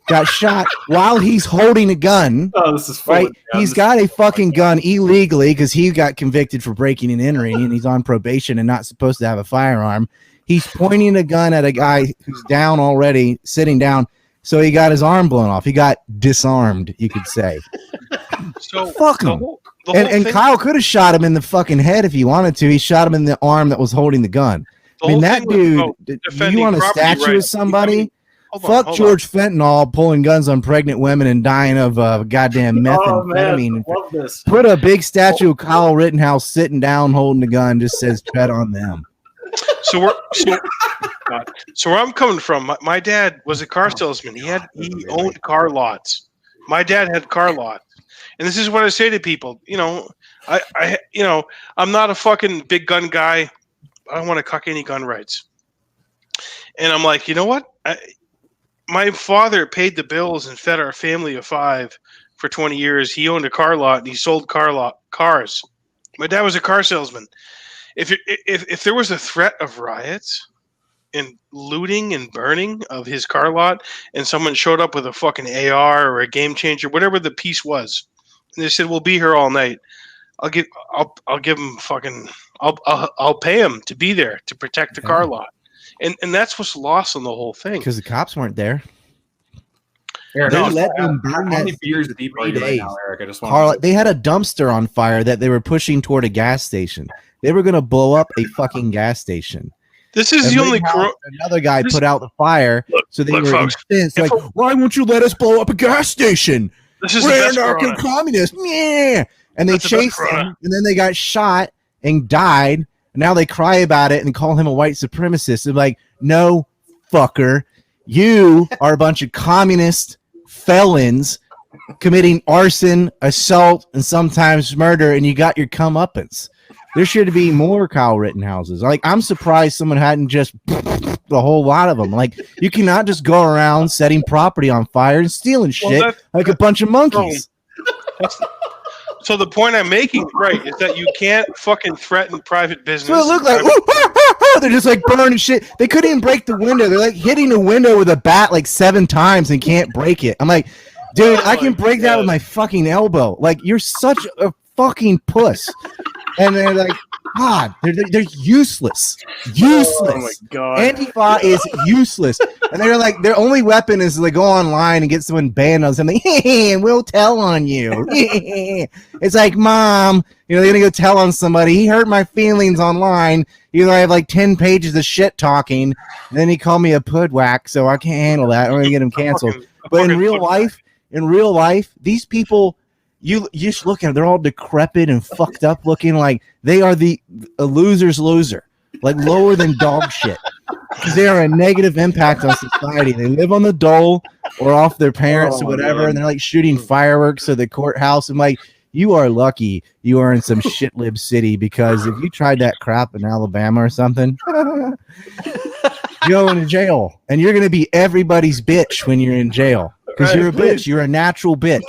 got shot while he's holding a gun. Oh, this is right. He's got a fucking gun illegally because he got convicted for breaking and entering, and he's on probation and not supposed to have a firearm. He's pointing a gun at a guy who's down already, sitting down. So he got his arm blown off. He got disarmed, you could say. So fuck him. And Kyle could have shot him in the fucking head if he wanted to. He shot him in the arm that was holding the gun. I mean, that dude, you want a statue of somebody Fuck George Fentanyl pulling guns on pregnant women and dying of goddamn methamphetamine. Love this. Put a big statue of Kyle Rittenhouse sitting down holding the gun, just says tread on them. So where I'm coming from, my dad was a car salesman. He owned car lots. My dad had car lots. And this is what I say to people, I'm not a fucking big gun guy. I don't want to cuck any gun rights. And I'm like, you know what? My father paid the bills and fed our family of 5 for 20 years. He owned a car lot and he sold cars. My dad was a car salesman. If there was a threat of riots and looting and burning of his car lot, and someone showed up with a fucking AR or a game changer, whatever the piece was, and they said, "We'll be here all night," I'll give him fucking, I'll pay him to be there to protect the car lot, and that's what's lost on the whole thing because the cops weren't there. Eric, they let them burn how that many beers deep are you right now, Eric? I just want Carl, they had a dumpster on fire that they were pushing toward a gas station. They were going to blow up a fucking gas station. This is the only another guy put out the fire, so they were incensed. Like, why won't you let us blow up a gas station? We're anarcho-communists. Yeah. And they chased him, and then they got shot and died. And now they cry about it and call him a white supremacist. They're like, no, fucker. You are a bunch of communist felons committing arson, assault, and sometimes murder, and you got your comeuppance. There should be more Kyle Rittenhouses. Like, I'm surprised someone hadn't just the whole lot of them. Like, you cannot just go around setting property on fire and stealing shit like a bunch of monkeys. So the point I'm making, right, is that you can't fucking threaten private business. So it looked like they're just like burning shit. They couldn't even break the window. They're like hitting the window with a bat like 7 times and can't break it. I'm like, dude, I can break that with my fucking elbow. Like, you're such a fucking puss. And they're like, God, they're useless. Useless. Oh my God. Antifa is useless. And they're like, their only weapon is to go online and get someone banned on something. And we'll tell on you. It's like, Mom, they're going to go tell on somebody. He hurt my feelings online. Even though I have like 10 pages of shit talking. And then he called me a pudwhack, so I can't handle that. I'm going to get him canceled. But in real life, these people, you just look at them, they're all decrepit and fucked up looking, like they are a loser's loser, like lower than dog shit. Because they are a negative impact on society. They live on the dole or off their parents or whatever, and they're like shooting fireworks at the courthouse. I'm like, you are lucky you are in some shit lib city, because if you tried that crap in Alabama or something, you're going to jail. And you're going to be everybody's bitch when you're in jail. Because you're a bitch. You're a natural bitch.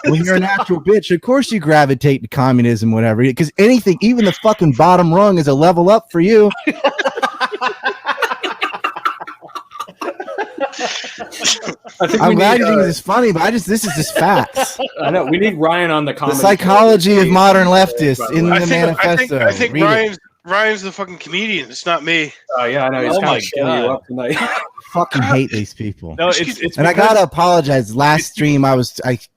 When you're a natural bitch, of course you gravitate to communism, whatever. Because anything, even the fucking bottom rung, is a level up for you. I'm glad you think this is funny, but this is just facts. I know. We need Ryan on the comedy. The psychology of modern leftists in the manifesto. I think Ryan's the fucking comedian. It's not me. Yeah, I know. He's kind of showing you up tonight. Fucking hate these people. No, it's and I gotta apologize. Last stream, I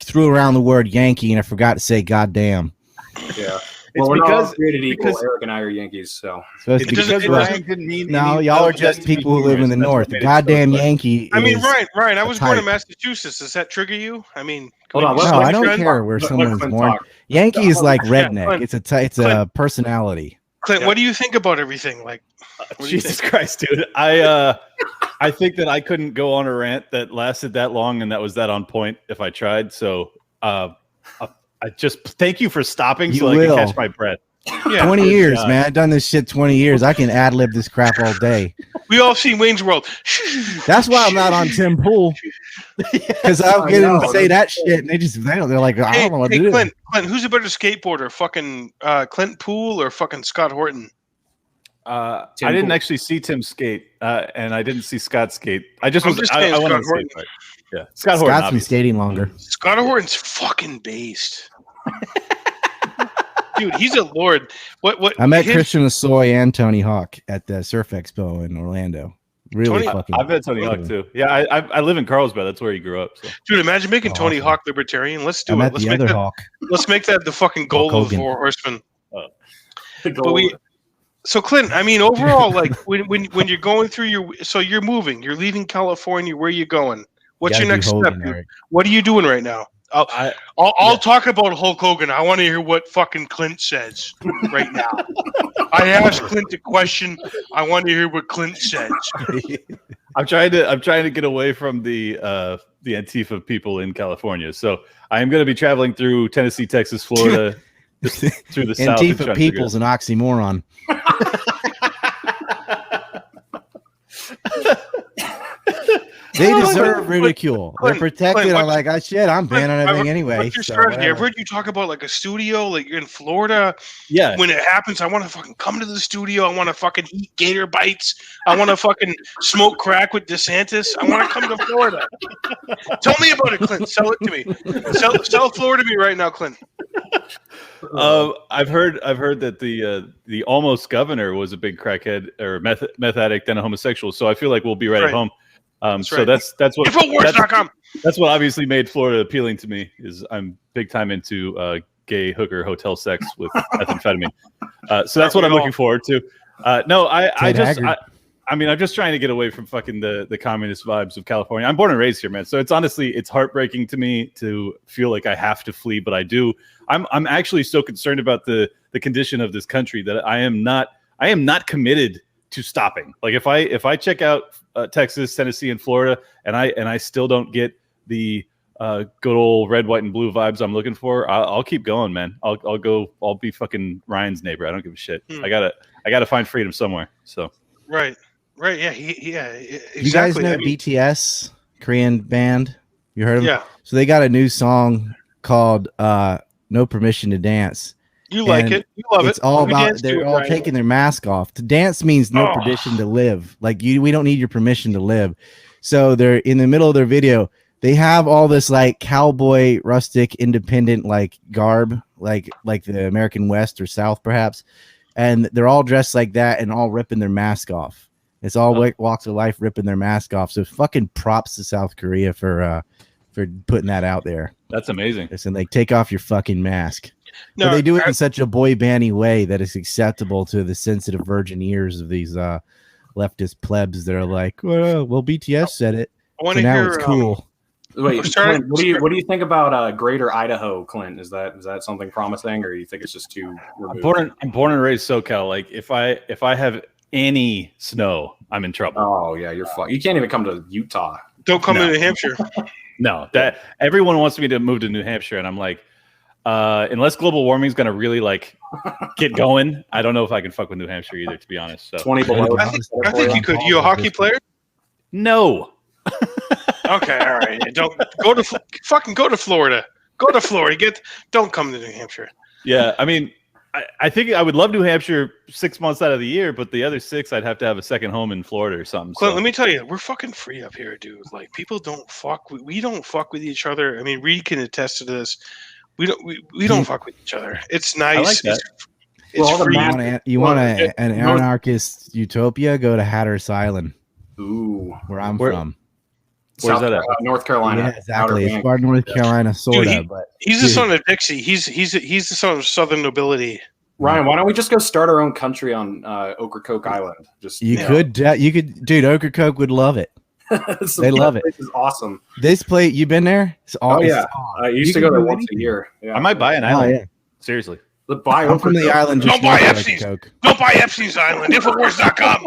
threw around the word Yankee and I forgot to say goddamn. Yeah. Well, we're not created equal. Eric and I are Yankees, so it's because Ryan didn't mean. No, y'all are just people who live in the north. The goddamn Yankee. I mean, Ryan. I was born in Massachusetts. Does that trigger you? I mean, hold on. No, I don't care where someone's born. Yankee is like redneck. It's a personality. Clint, what do you think about everything? Like, Jesus Christ, dude. I think that I couldn't go on a rant that lasted that long and that was that on point if I tried. So I just thank you for stopping so I can catch my breath. Yeah, 20 years, man. I've done this shit 20 years. I can ad-lib this crap all day. We all seen Wayne's World. That's why I'm not on Tim Pool. Because I'll get them to say that shit and they're like, I don't know what to do. Clint, who's a better skateboarder? Fucking Clint Pool or fucking Scott Horton? I didn't actually see Tim skate, and I didn't see Scott skate. I want to skate. Yeah, Scott's been skating longer. Scott Horton's fucking based. Dude, he's a lord. What? I met Christian Asoy and Tony Hawk at the Surf Expo in Orlando. Really fucking. I've met Tony Hawk too. Yeah, I live in Carlsbad. That's where he grew up. So. Dude, imagine making Tony Hawk libertarian. Let's do it. Let's make that the fucking goal of the Four Horsemen. So Clinton, I mean, overall, like when you're going through you're moving, you're leaving California. Where are you going? What's your next step, dude? What are you doing right now? I'll talk about Hulk Hogan. I want to hear what fucking Clint says right now. I asked Clint a question. I want to hear what Clint says. I'm trying to get away from the Antifa people in California. So I am going to be traveling through Tennessee, Texas, Florida, through the South. Antifa people's an oxymoron. They deserve ridicule. They're protected. I'm like, shit, I'm banning everything anyway. What's your strategy? I've heard you talk about like a studio, like you're in Florida. Yeah. When it happens, I want to fucking come to the studio. I want to fucking eat gator bites. I want to fucking smoke crack with DeSantis. I want to come to Florida. Tell me about it, Clint. Sell it to me. Sell Florida to me right now, Clint. I've heard that the almost governor was a big crackhead or meth addict and a homosexual. So I feel like we'll be right at home. So that's what that's what obviously made Florida appealing to me. Is I'm big time into gay hooker hotel sex with methamphetamine. So that's what I'm looking forward to. I'm just trying to get away from fucking the communist vibes of California. I'm born and raised here, man. So it's heartbreaking to me to feel like I have to flee, but I do. I'm actually so concerned about the condition of this country that I am not committed to stopping. Like if I check out Texas, Tennessee, and Florida, and I still don't get the good old red, white, and blue vibes I'm looking for, I'll keep going, man. I'll go. I'll be fucking Ryan's neighbor. I don't give a shit. I gotta find freedom somewhere. So right, yeah, exactly. You guys know BTS, Korean band? You heard of them? Yeah. So they got a new song called "No Permission to Dance." You like it? You love it? It's all about they're all taking their mask off. To dance means no permission to live. Like we don't need your permission to live. So they're in the middle of their video. They have all this like cowboy, rustic, independent like garb, like the American West or South perhaps, and they're all dressed like that and all ripping their mask off. It's all walks of life ripping their mask off. So fucking props to South Korea for putting that out there. That's amazing. Listen, like take off your fucking mask. No, but they do it in such a boy bandy way that it's acceptable to the sensitive virgin ears of these leftist plebs that are like, well, BTS said it. So now it's cool. Wait, Clint, what do you think about Greater Idaho, Clint? Is that something promising, or do you think it's just too removed? I'm born and raised SoCal. Like if I have any snow, I'm in trouble. Oh yeah, you're fucked. You can't even come to Utah. Don't come to New Hampshire. No, that everyone wants me to move to New Hampshire, and I'm like, unless global warming is going to really like get going, I don't know if I can fuck with New Hampshire either, to be honest. So 20 below. I think you could. You a hockey player? No. Okay, all right. Don't go to Florida. Go to Florida. Don't come to New Hampshire. Yeah, I mean, I think I would love New Hampshire 6 months out of the year, but the other 6 I'd have to have a second home in Florida or something. Clint, let me tell you, we're fucking free up here, dude. Like people don't fuck. We don't fuck with each other. I mean, Reed can attest to this. We don't fuck with each other. It's nice. I like that. It's free. You want an anarchist utopia? Go to Hatteras Island. Ooh, where I'm from. Where's that at? North Carolina. Yeah, exactly. It's part of North Carolina, sort of. But he's the son of Dixie. He's the son of Southern nobility. Ryan, why don't we just go start our own country on Ocracoke Island? You could, dude. Ocracoke would love it. They love it. This is awesome. This place, you been there? It's awesome. Oh yeah, I used to go there once a year. Yeah. I might buy an island. Yeah. Seriously. I'm from the island. Don't buy Epstein's. Don't buy Epstein's Island. Infowars.com.